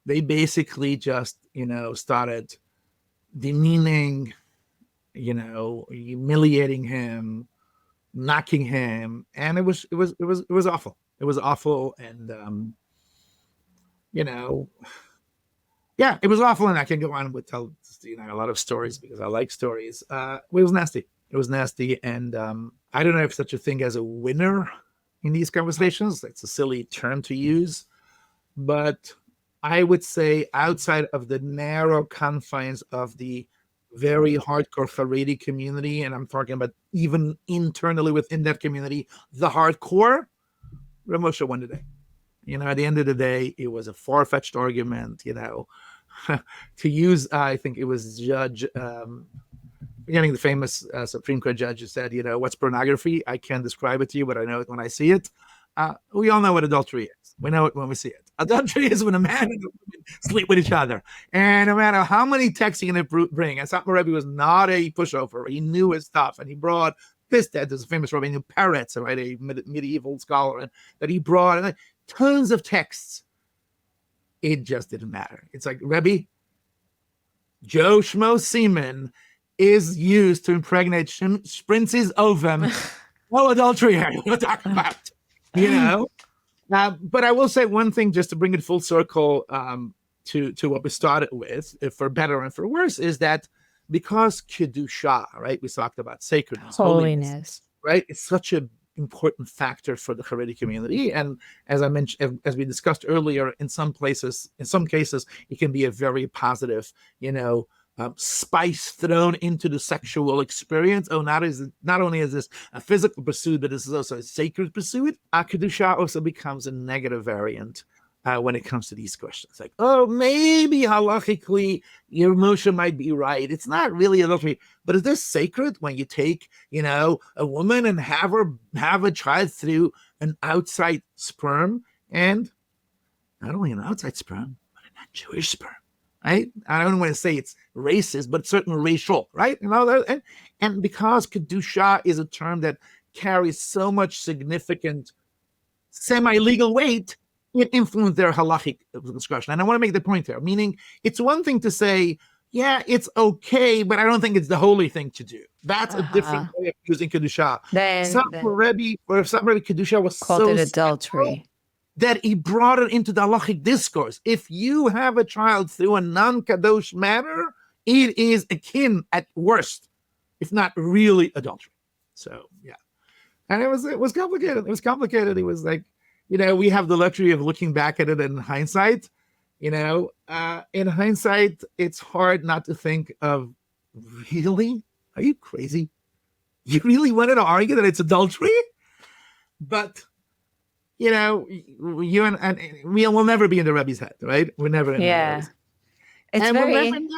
[SPEAKER 1] They basically just, started demeaning, humiliating him, knocking him, and it was awful. It was awful, and yeah, it was awful, and I can go on with tell a lot of stories because I like stories. It was nasty. It was nasty, and I don't know if such a thing as a winner in these conversations. It's a silly term to use, but I would say outside of the narrow confines of the very hardcore Haredi community, and I'm talking about even internally within that community, the hardcore, Rav Moshe won the day. At the end of the day, it was a far-fetched argument, to use, I think it was Judge, the famous Supreme Court judge who said, what's pornography? I can't describe it to you, but I know it when I see it. We all know what adultery is. We know it when we see it. Adultery is when a man and a woman sleep with each other. And no matter how many texts you're going to bring, and Satmar Rebbe was not a pushover. He knew his stuff, and he brought this. There's a famous Rabbi named Peretz, right, a medieval scholar, and that he brought and tons of texts. It just didn't matter. It's like, Rebbe, Joe Schmo Seaman is used to impregnate Sprintz's ovum. No adultery here. We're talking about, But I will say one thing, just to bring it full circle to what we started with, for better and for worse, is that because Kedusha, right, we talked about sacredness, holiness, right? It's such an important factor for the Haredi community. And as I mentioned, as we discussed earlier, in some cases, it can be a very positive, spice thrown into the sexual experience. Not only is this a physical pursuit, but this is also a sacred pursuit. Kedusha also becomes a negative variant when it comes to these questions. Like, maybe halachically, your Moshe might be right. It's not really adultery, but is this sacred when you take, a woman and have a child through an outside sperm, and not only an outside sperm, but a non-Jewish sperm? Right? I don't want to say it's racist, but certainly racial, right? And because Kedusha is a term that carries so much significant semi-legal weight, it influenced their halachic discussion. And I want to make the point there, meaning it's one thing to say, yeah, it's okay, but I don't think it's the holy thing to do. That's a different way of using Kedusha. For Rebbe, Kedusha was
[SPEAKER 2] called it adultery.
[SPEAKER 1] That he brought it into the halachic discourse. If you have a child through a non-kadosh manner, it is akin at worst, if not really, adultery. So yeah, and it was complicated. It was complicated. It was like, we have the luxury of looking back at it in hindsight. In hindsight, it's hard not to think of, really? Are you crazy? You really wanted to argue that it's adultery? But you and we will never be in the Rebbe's head, right? We're never in the Rebbe's head.
[SPEAKER 2] It's and very... we'll never know.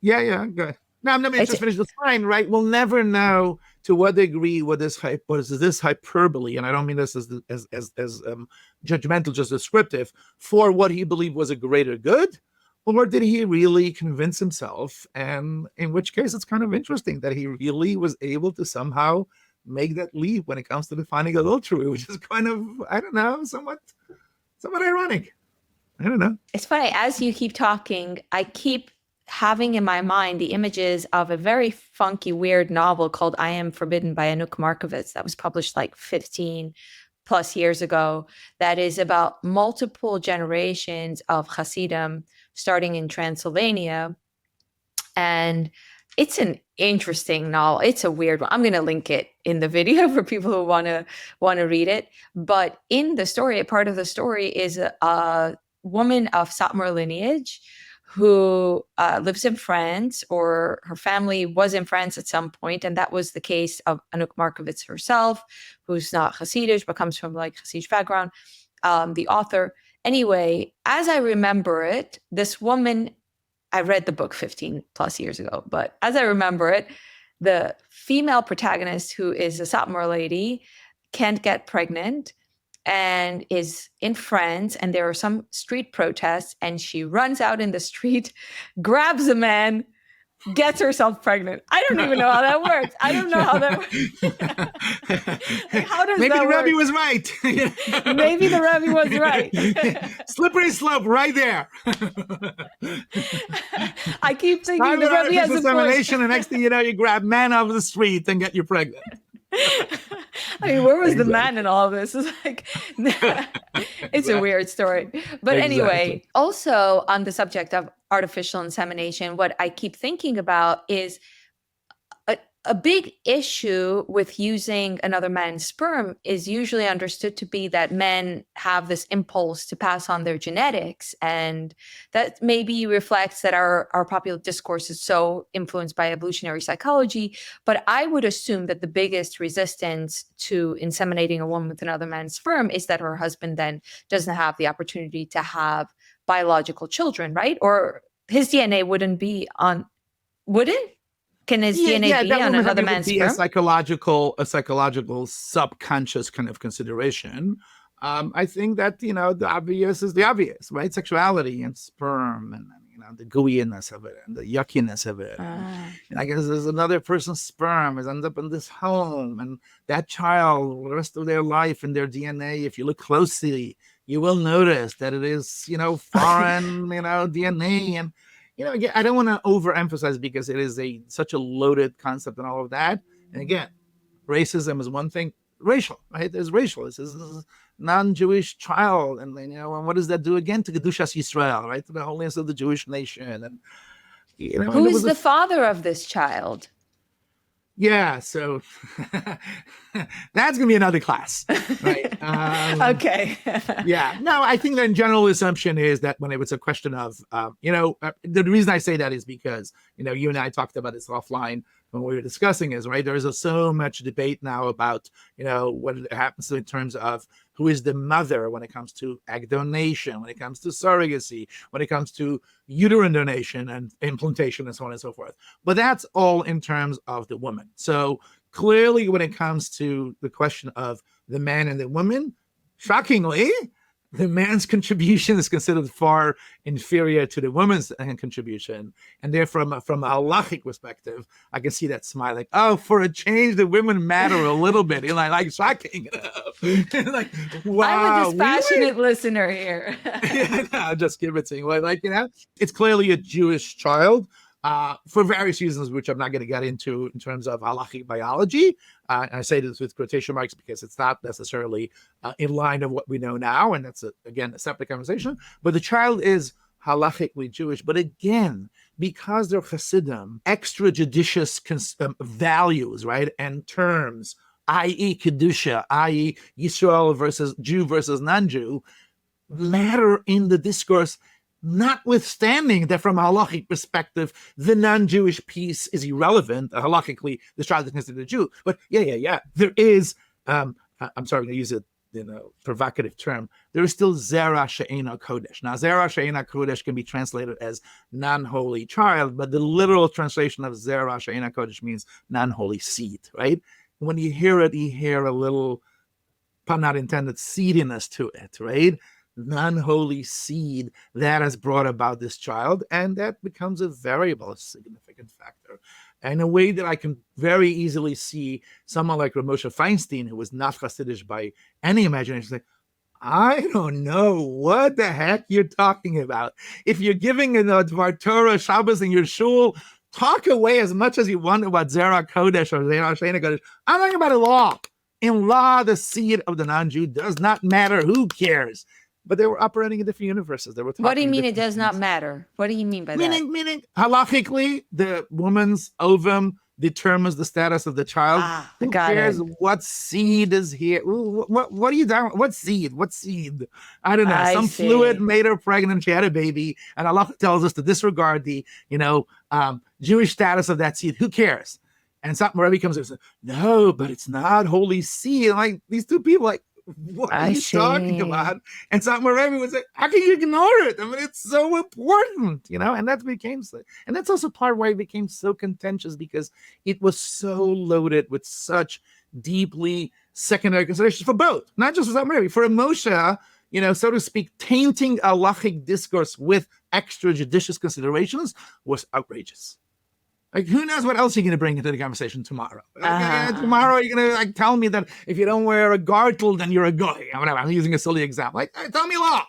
[SPEAKER 1] Yeah, go ahead. No, I'm not going to just finish the line, right? We'll never know to what degree what is this hyperbole, and I don't mean this as judgmental, just descriptive, for what he believed was a greater good, or did he really convince himself? And in which case, it's kind of interesting that he really was able to somehow make that leap when it comes to defining adultery, which is kind of, I don't know, somewhat ironic. I don't know.
[SPEAKER 2] It's funny, as you keep talking, I keep having in my mind the images of a very funky, weird novel called I Am Forbidden by Anouk Markovitz that was published like 15 plus years ago, that is about multiple generations of Hasidim starting in Transylvania, and It's an interesting novel. It's a weird one. I'm going to link it in the video for people who want to read it. But in the story, a part of the story is a woman of Satmar lineage who lives in France, or her family was in France at some point, and that was the case of Anouk Markovitz herself, who's not Hasidic but comes from like Hasidic background. The author, anyway, as I remember it, this woman. I read the book 15 plus years ago, but as I remember it, the female protagonist, who is a Satmar lady, can't get pregnant and is in France, and there are some street protests, and she runs out in the street, grabs a man, gets herself pregnant. I don't even know how that works. I don't know how that works. How does
[SPEAKER 1] Maybe
[SPEAKER 2] that
[SPEAKER 1] the
[SPEAKER 2] work?
[SPEAKER 1] Rabbi was right.
[SPEAKER 2] Maybe the Rabbi was right.
[SPEAKER 1] Slippery slope right there.
[SPEAKER 2] I keep thinking
[SPEAKER 1] Time
[SPEAKER 2] the Rabbi has a
[SPEAKER 1] insemination,
[SPEAKER 2] point.
[SPEAKER 1] and next thing you know, you grab man off the street and get you pregnant.
[SPEAKER 2] I mean, where was the man in all of this? It's like, it's a weird story. But anyway, also on the subject of artificial insemination, what I keep thinking about is a big issue with using another man's sperm is usually understood to be that men have this impulse to pass on their genetics. And that maybe reflects that our popular discourse is so influenced by evolutionary psychology. But I would assume that the biggest resistance to inseminating a woman with another man's sperm is that her husband then doesn't have the opportunity to have biological children, right? Or his DNA wouldn't be on, would it? Can his DNA be on another man's sperm?
[SPEAKER 1] A psychological subconscious kind of consideration. I think that, the obvious is the obvious, right? Sexuality and sperm and, the gooiness of it and the yuckiness of it. And I guess there's another person's sperm has ended up in this home, and that child, the rest of their life and their DNA, if you look closely, you will notice that it is, foreign, DNA. And, again, I don't want to overemphasize because it is such a loaded concept and all of that. And again, racism is one thing. Racial, right? There's racial. This is non-Jewish child, and and what does that do again to Kedushas Yisrael, right? To the holiness of the Jewish nation, and
[SPEAKER 2] who is the father of this child?
[SPEAKER 1] Yeah, so that's gonna be another class, right?
[SPEAKER 2] Okay.
[SPEAKER 1] Yeah, no, I think the general assumption is that when it's a question of, the reason I say that is because you and I talked about this offline when we were discussing is, right, there is so much debate now about what happens in terms of who is the mother when it comes to egg donation, when it comes to surrogacy, when it comes to uterine donation and implantation and so on and so forth. But that's all in terms of the woman. So clearly when it comes to the question of the man and the woman, shockingly, the man's contribution is considered far inferior to the woman's contribution. And therefore, from a halachic perspective, I can see that smile, like, oh, for a change, the women matter a little bit. And like shocking. Like, wow.
[SPEAKER 2] I'm a dispassionate listener here.
[SPEAKER 1] No, just kibitzing. It's clearly a Jewish child. For various reasons, which I'm not going to get into in terms of halachic biology. And I say this with quotation marks because it's not necessarily in line of what we know now. And that's, again, a separate conversation. But the child is halachically Jewish. But again, because they're Hasidim, extrajudicious values, right, and terms, i.e. Kedusha, i.e. Yisrael versus Jew versus non-Jew, matter in the discourse, notwithstanding that from a halachic perspective, the non-Jewish piece is irrelevant. Halachically, the child is considered a Jew. But yeah. There is, I'm sorry to use a provocative term, there is still Zera She'ena Kodesh. Now, Zera She'ena Kodesh can be translated as non-holy child, but the literal translation of Zera She'ena Kodesh means non-holy seed, right? When you hear it, you hear a little, pun not intended, seediness to it, right? Non-holy seed that has brought about this child, and that becomes a variable, a significant factor. And a way that I can very easily see someone like Rav Moshe Feinstein, who was not Hasidic by any imagination, say, I don't know what the heck you're talking about. If you're giving a Dvar Torah Shabbos in your shul, talk away as much as you want about Zera Kodesh or Zera She'ena Kodesh. I'm talking about a law. In law, the seed of the non-Jew does not matter. Who cares? but they were operating in different universes. They were
[SPEAKER 2] What do you
[SPEAKER 1] talking
[SPEAKER 2] mean it
[SPEAKER 1] different
[SPEAKER 2] does not
[SPEAKER 1] things.
[SPEAKER 2] matter? What do you mean by that?
[SPEAKER 1] Meaning, halachically, the woman's ovum determines the status of the child.
[SPEAKER 2] Ah,
[SPEAKER 1] Who
[SPEAKER 2] got
[SPEAKER 1] cares
[SPEAKER 2] it.
[SPEAKER 1] what seed is here? What are you doing? What seed? I don't know.
[SPEAKER 2] I
[SPEAKER 1] Some
[SPEAKER 2] see.
[SPEAKER 1] fluid made her pregnant. She had a baby, and Allah tells us to disregard the Jewish status of that seed. Who cares? And some Rabbi comes and says, "No, but it's not holy seed." Like these two people, like, what are you talking about? And some Rabbi would say, "How can you ignore it? I mean, it's so important, And that became so, and that's also part why it became so contentious, because it was so loaded with such deeply secondary considerations for both, not just for some Rabbi, for Moshe, so to speak, tainting a halachic discourse with extrajudicious considerations was outrageous. Like, who knows what else you're going to bring into the conversation tomorrow? Tomorrow you're going to tell me that if you don't wear a gartel, then you're a goy. Whatever. I'm using a silly example. Tell me law.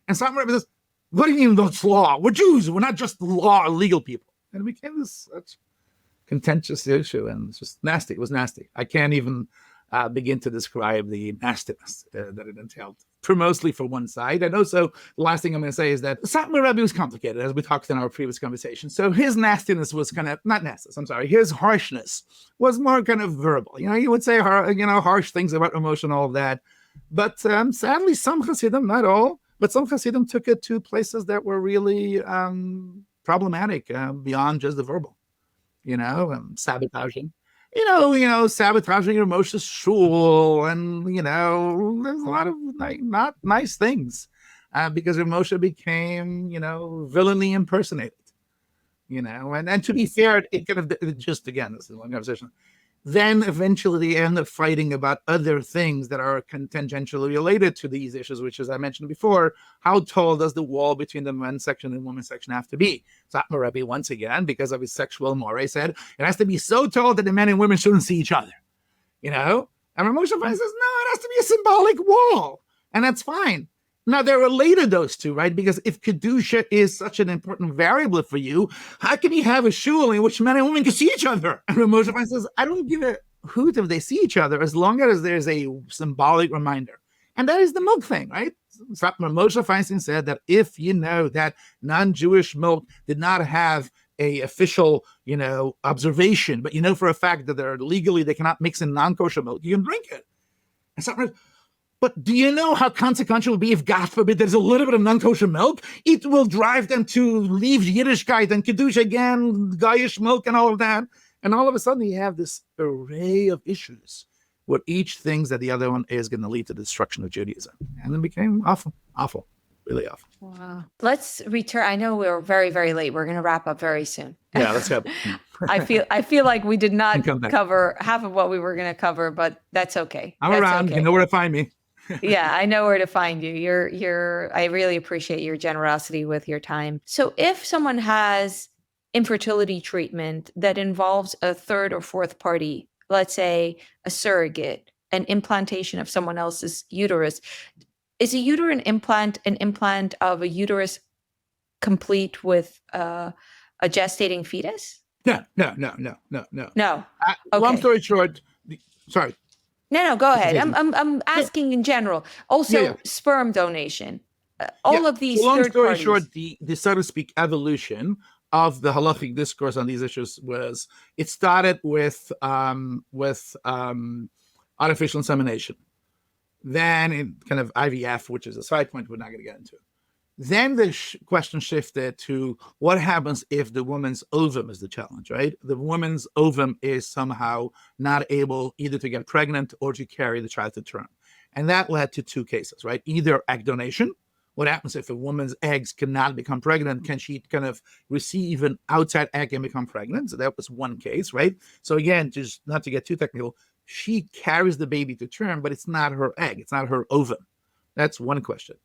[SPEAKER 1] And some Rabbi says, what do you mean that's law? We're Jews. We're not just law or legal people. And it became this such contentious issue, and it's just nasty. It was nasty. I can't even begin to describe the nastiness that it entailed, mostly for one side. And also, the last thing I'm going to say is that Satmar Rebbe was complicated, as we talked in our previous conversation. So his nastiness was his harshness was more kind of verbal. He would say, harsh things about emotion, all of that. But sadly, some Hasidim, not all, but some Hasidim took it to places that were really problematic beyond just the verbal, sabotaging. Sabotaging your Moshe's shul, and there's a lot of not nice things because Moshe became villainly impersonated, and to be fair, it kind of just, again, this is one conversation. Then eventually they end up fighting about other things that are tangentially related to these issues, which, as I mentioned before, how tall does the wall between the men's section and women's section have to be? Satmar Rebbe, once again, because of his sexual mores, said it has to be so tall that the men and women shouldn't see each other. And Moshe Feinstein says, no, it has to be a symbolic wall. And that's fine. Now, they're related, those two, right? Because if Kedusha is such an important variable for you, how can you have a shul in which men and women can see each other? And Moshe Feinstein says, I don't give a hoot if they see each other, as long as there's a symbolic reminder. And that is the milk thing, right? Moshe Feinstein said that if you know that non-Jewish milk did not have a official, observation, but for a fact that they cannot mix in non-kosher milk, you can drink it. And something. But do you know how consequential it will be if, God forbid, there's a little bit of non-kosher milk? It will drive them to leave Yiddishkeit and Kedusha again, Goyish milk and all of that. And all of a sudden, you have this array of issues where each thinks that the other one is going to lead to the destruction of Judaism. And it became awful, really awful.
[SPEAKER 2] Wow. Let's return. I know we're very, very late. We're going to wrap up very soon.
[SPEAKER 1] Yeah, let's go.
[SPEAKER 2] I feel like we did not cover half of what we were going to cover, but that's okay.
[SPEAKER 1] I'm around. Okay. You know where to find me.
[SPEAKER 2] Yeah, I know where to find you. I really appreciate your generosity with your time. So if someone has infertility treatment that involves a third or fourth party, let's say a surrogate, an implantation of someone else's uterus, is a uterine implant an implant of a uterus complete with a gestating fetus?
[SPEAKER 1] No.
[SPEAKER 2] No.
[SPEAKER 1] Okay. Long story short, sorry.
[SPEAKER 2] No, go ahead. I'm asking in general. Also, sperm donation. All of these. So long story short,
[SPEAKER 1] the so to speak evolution of the halachic discourse on these issues was, it started with artificial insemination, then in kind of IVF, which is a side point we're not going to get into. Then the question shifted to what happens if the woman's ovum is the challenge, right? The woman's ovum is somehow not able either to get pregnant or to carry the child to term. And that led to two cases, right? Either egg donation. What happens if a woman's eggs cannot become pregnant? Can she kind of receive an outside egg and become pregnant? So that was one case, right? So again, just not to get too technical, she carries the baby to term, but it's not her egg. It's not her ovum. That's one question.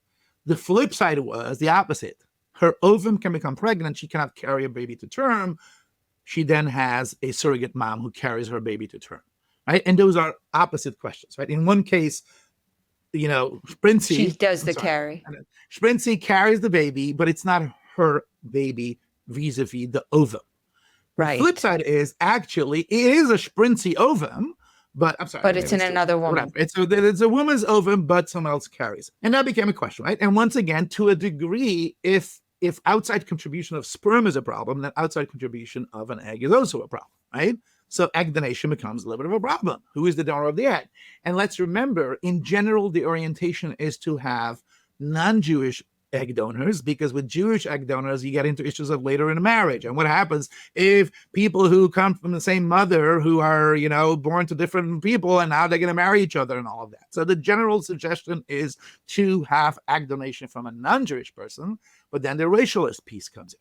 [SPEAKER 1] The flip side was the opposite. Her ovum can become pregnant. She cannot carry a baby to term. She then has a surrogate mom who carries her baby to term, right? And those are opposite questions, right? In one case, Sprincy.
[SPEAKER 2] She does the carry.
[SPEAKER 1] Sprincy carries the baby, but it's not her baby vis-a-vis the ovum.
[SPEAKER 2] Right.
[SPEAKER 1] The flip side is actually it is a Sprincy ovum, But I'm sorry.
[SPEAKER 2] But it's in another woman.
[SPEAKER 1] It's a woman's ovum, but someone else carries it. And that became a question, right? And once again, to a degree, if outside contribution of sperm is a problem, then outside contribution of an egg is also a problem, right? So egg donation becomes a little bit of a problem. Who is the donor of the egg? And let's remember, in general, the orientation is to have non-Jewish egg donors, because with Jewish egg donors, you get into issues of later in a marriage. And what happens if people who come from the same mother, who are, born to different people, and now they're going to marry each other and all of that. So the general suggestion is to have egg donation from a non-Jewish person, but then the racialist piece comes in.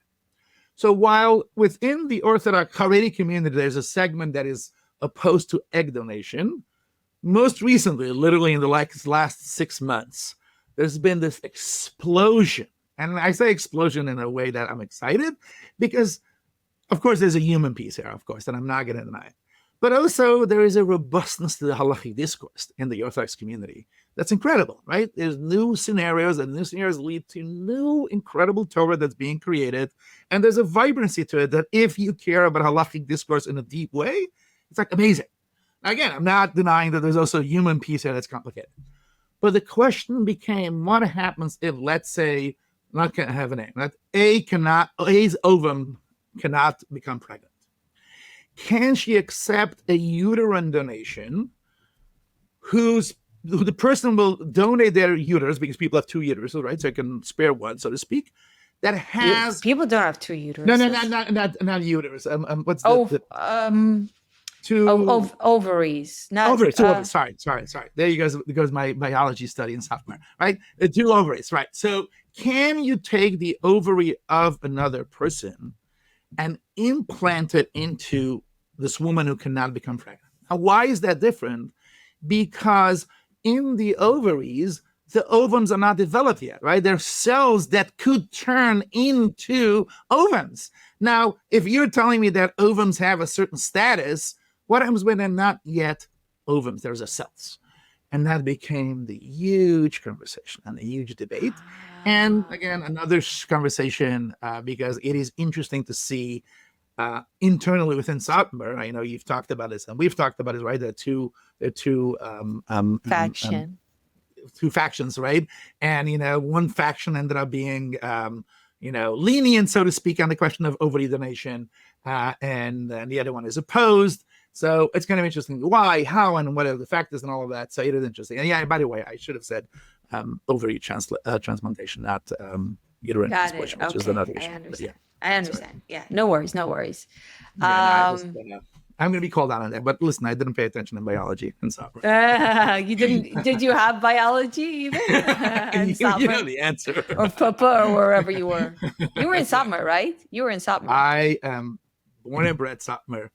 [SPEAKER 1] So while within the Orthodox Haredi community, there's a segment that is opposed to egg donation, most recently, literally in the last 6 months, there's been this explosion. And I say explosion in a way that I'm excited because, of course, there's a human piece here, of course, and I'm not going to deny it. But also there is a robustness to the halachic discourse in the Orthodox community that's incredible, right? There's new scenarios, and new scenarios lead to new incredible Torah that's being created. And there's a vibrancy to it that if you care about halachic discourse in a deep way, it's like amazing. Now, again, I'm not denying that there's also a human piece here that's complicated. But the question became, what happens if, let's say, I'm not going to have a name, that A's ovum cannot become pregnant? Can she accept a uterine donation who the person will donate their uterus, because people have 2 uteruses, right? So I can spare one, so to speak, that has...
[SPEAKER 2] People don't have 2 uteruses.
[SPEAKER 1] No, not uterus. What's
[SPEAKER 2] ovaries. Not
[SPEAKER 1] ovaries. 2 ovaries. Sorry. There you goes my biology study in sophomore, right? 2 ovaries, right? So can you take the ovary of another person and implant it into this woman who cannot become pregnant? Now, why is that different? Because in the ovaries, the ovums are not developed yet, right? They're cells that could turn into ovums. Now, if you're telling me that ovums have a certain status, what happens when they're not yet ovums? There's a cells. And that became the huge conversation and a huge debate. And again, another conversation because it is interesting to see internally within Satmar. I know you've talked about this, and we've talked about it, right? There are two factions, right? And one faction ended up being lenient, so to speak, on the question of ovary donation, and then the other one is opposed. So it's kind of interesting why, how, and what are the factors and all of that. So it is interesting. And yeah, by the way, I should have said ovary transplantation, not uterine transplantation, which is another issue.
[SPEAKER 2] I understand. Yeah, no worries.
[SPEAKER 1] I'm going to be called out on that. But listen, I didn't pay attention in biology and software.
[SPEAKER 2] You didn't? Did you have biology even?
[SPEAKER 1] You know the answer.
[SPEAKER 2] Or Papa, or wherever you were. You were in Satmar, right? You were in Satmar.
[SPEAKER 1] I am born and bred Satmar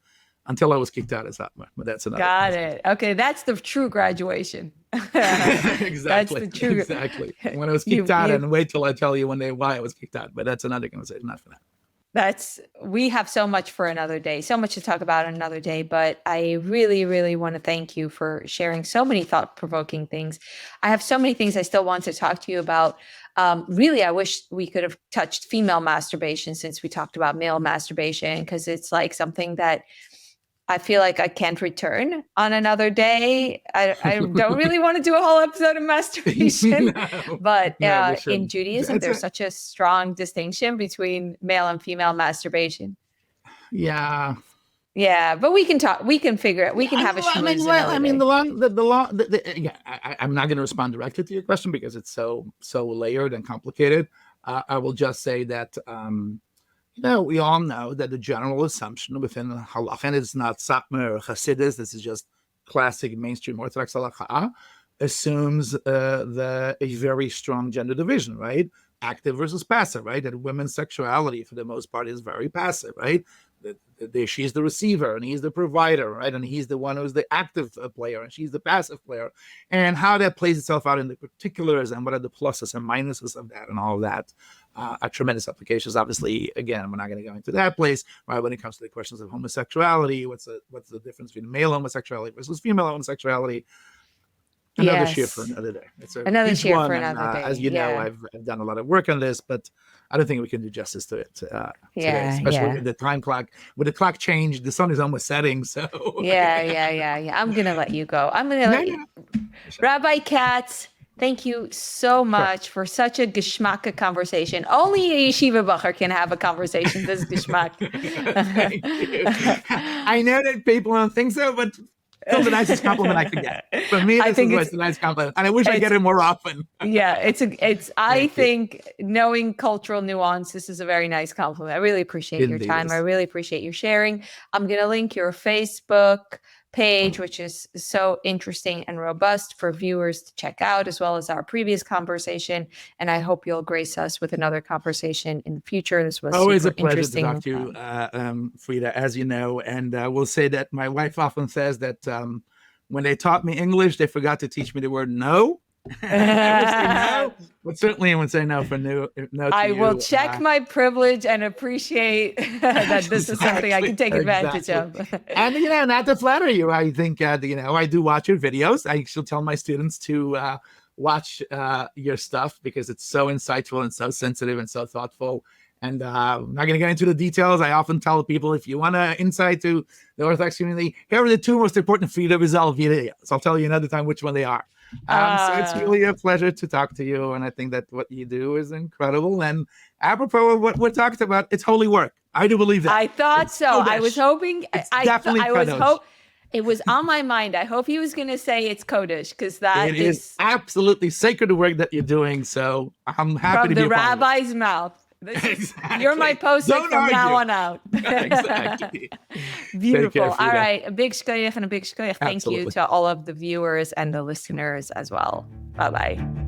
[SPEAKER 1] until I was kicked out of Satmar. But that's another.
[SPEAKER 2] Got it. Okay, that's the true graduation.
[SPEAKER 1] Exactly.
[SPEAKER 2] That's the true.
[SPEAKER 1] Exactly. When I was kicked out, and wait till I tell you one day why I was kicked out. But that's another conversation, not for that.
[SPEAKER 2] We have so much for another day, so much to talk about another day, but I really, really want to thank you for sharing so many thought-provoking things. I have so many things I still want to talk to you about. Really, I wish we could have touched female masturbation since we talked about male masturbation, because it's like something that I feel like I can't return on another day. I don't really want to do a whole episode of masturbation, but in Judaism, there's such a strong distinction between male and female masturbation.
[SPEAKER 1] Yeah.
[SPEAKER 2] Yeah, but we can talk. We can figure it. We can have a schmooze.
[SPEAKER 1] I'm not going to respond directly to your question because it's so layered and complicated. I will just say that. We all know that the general assumption within halacha, and it's not Satmar or Hasidism, this is just classic mainstream Orthodox halacha, assumes a very strong gender division, right? Active versus passive, right? That women's sexuality, for the most part, is very passive, right? She's the receiver and he's the provider, right? And he's the one who's the active player and she's the passive player. And how that plays itself out in the particulars and what are the pluses and minuses of that and all of that are tremendous applications. Obviously, again, we're not going to go into that place, right? When it comes to the questions of homosexuality, what's the difference between male homosexuality versus female homosexuality? Another share for another day.
[SPEAKER 2] Another share for another day.
[SPEAKER 1] As you know, I've done a lot of work on this, but I don't think we can do justice to it today,
[SPEAKER 2] Yeah,
[SPEAKER 1] especially
[SPEAKER 2] yeah.
[SPEAKER 1] with the time clock. With the clock change, the sun is almost setting. So
[SPEAKER 2] Yeah. I'm gonna let you go. I'm gonna let you. Rabbi Katz, thank you so much for such a geschmacka conversation. Only a yeshiva bacher can have a conversation this geschmack.
[SPEAKER 1] Thank you. I know that people don't think so, but it's the nicest compliment I could get. For me, this is a nice compliment, and I wish I get it more often.
[SPEAKER 2] Yeah, I think knowing cultural nuance, this is a very nice compliment. I really appreciate your time. I really appreciate you sharing. I'm going to link your Facebook page, which is so interesting and robust for viewers to check out, as well as our previous conversation. And I hope you'll grace us with another conversation in the future. This was
[SPEAKER 1] always
[SPEAKER 2] super
[SPEAKER 1] a pleasure
[SPEAKER 2] interesting.
[SPEAKER 1] to talk to you, Frida, as you know. And we'll say that my wife often says that when they taught me English, they forgot to teach me the word no. I never say no, but certainly I would say no for no.
[SPEAKER 2] I will check my privilege and appreciate that this is something I can take advantage of.
[SPEAKER 1] And not to flatter you, I think I do watch your videos. I still tell my students to watch your stuff because it's so insightful and so sensitive and so thoughtful. And I'm not going to get into the details. I often tell people, if you want insight to the Orthodox community, here are the two most important Frida Wiesel videos. I'll tell you another time which one they are. So it's really a pleasure to talk to you, and I think that what you do is incredible. And apropos of what we're talking about, it's holy work. I do believe that.
[SPEAKER 2] I thought so.
[SPEAKER 1] Kodesh.
[SPEAKER 2] I was hoping. It was on my mind. I hope he was going to say it's Kodesh, because that
[SPEAKER 1] is absolutely sacred work that you're doing. So I'm happy to be
[SPEAKER 2] from the rabbi's mouth.
[SPEAKER 1] Exactly.
[SPEAKER 2] You're my post from now on out.
[SPEAKER 1] Exactly.
[SPEAKER 2] Beautiful. All right. A big shkoyach and a big shkoyach. Thank you to all of the viewers and the listeners as well. Bye-bye.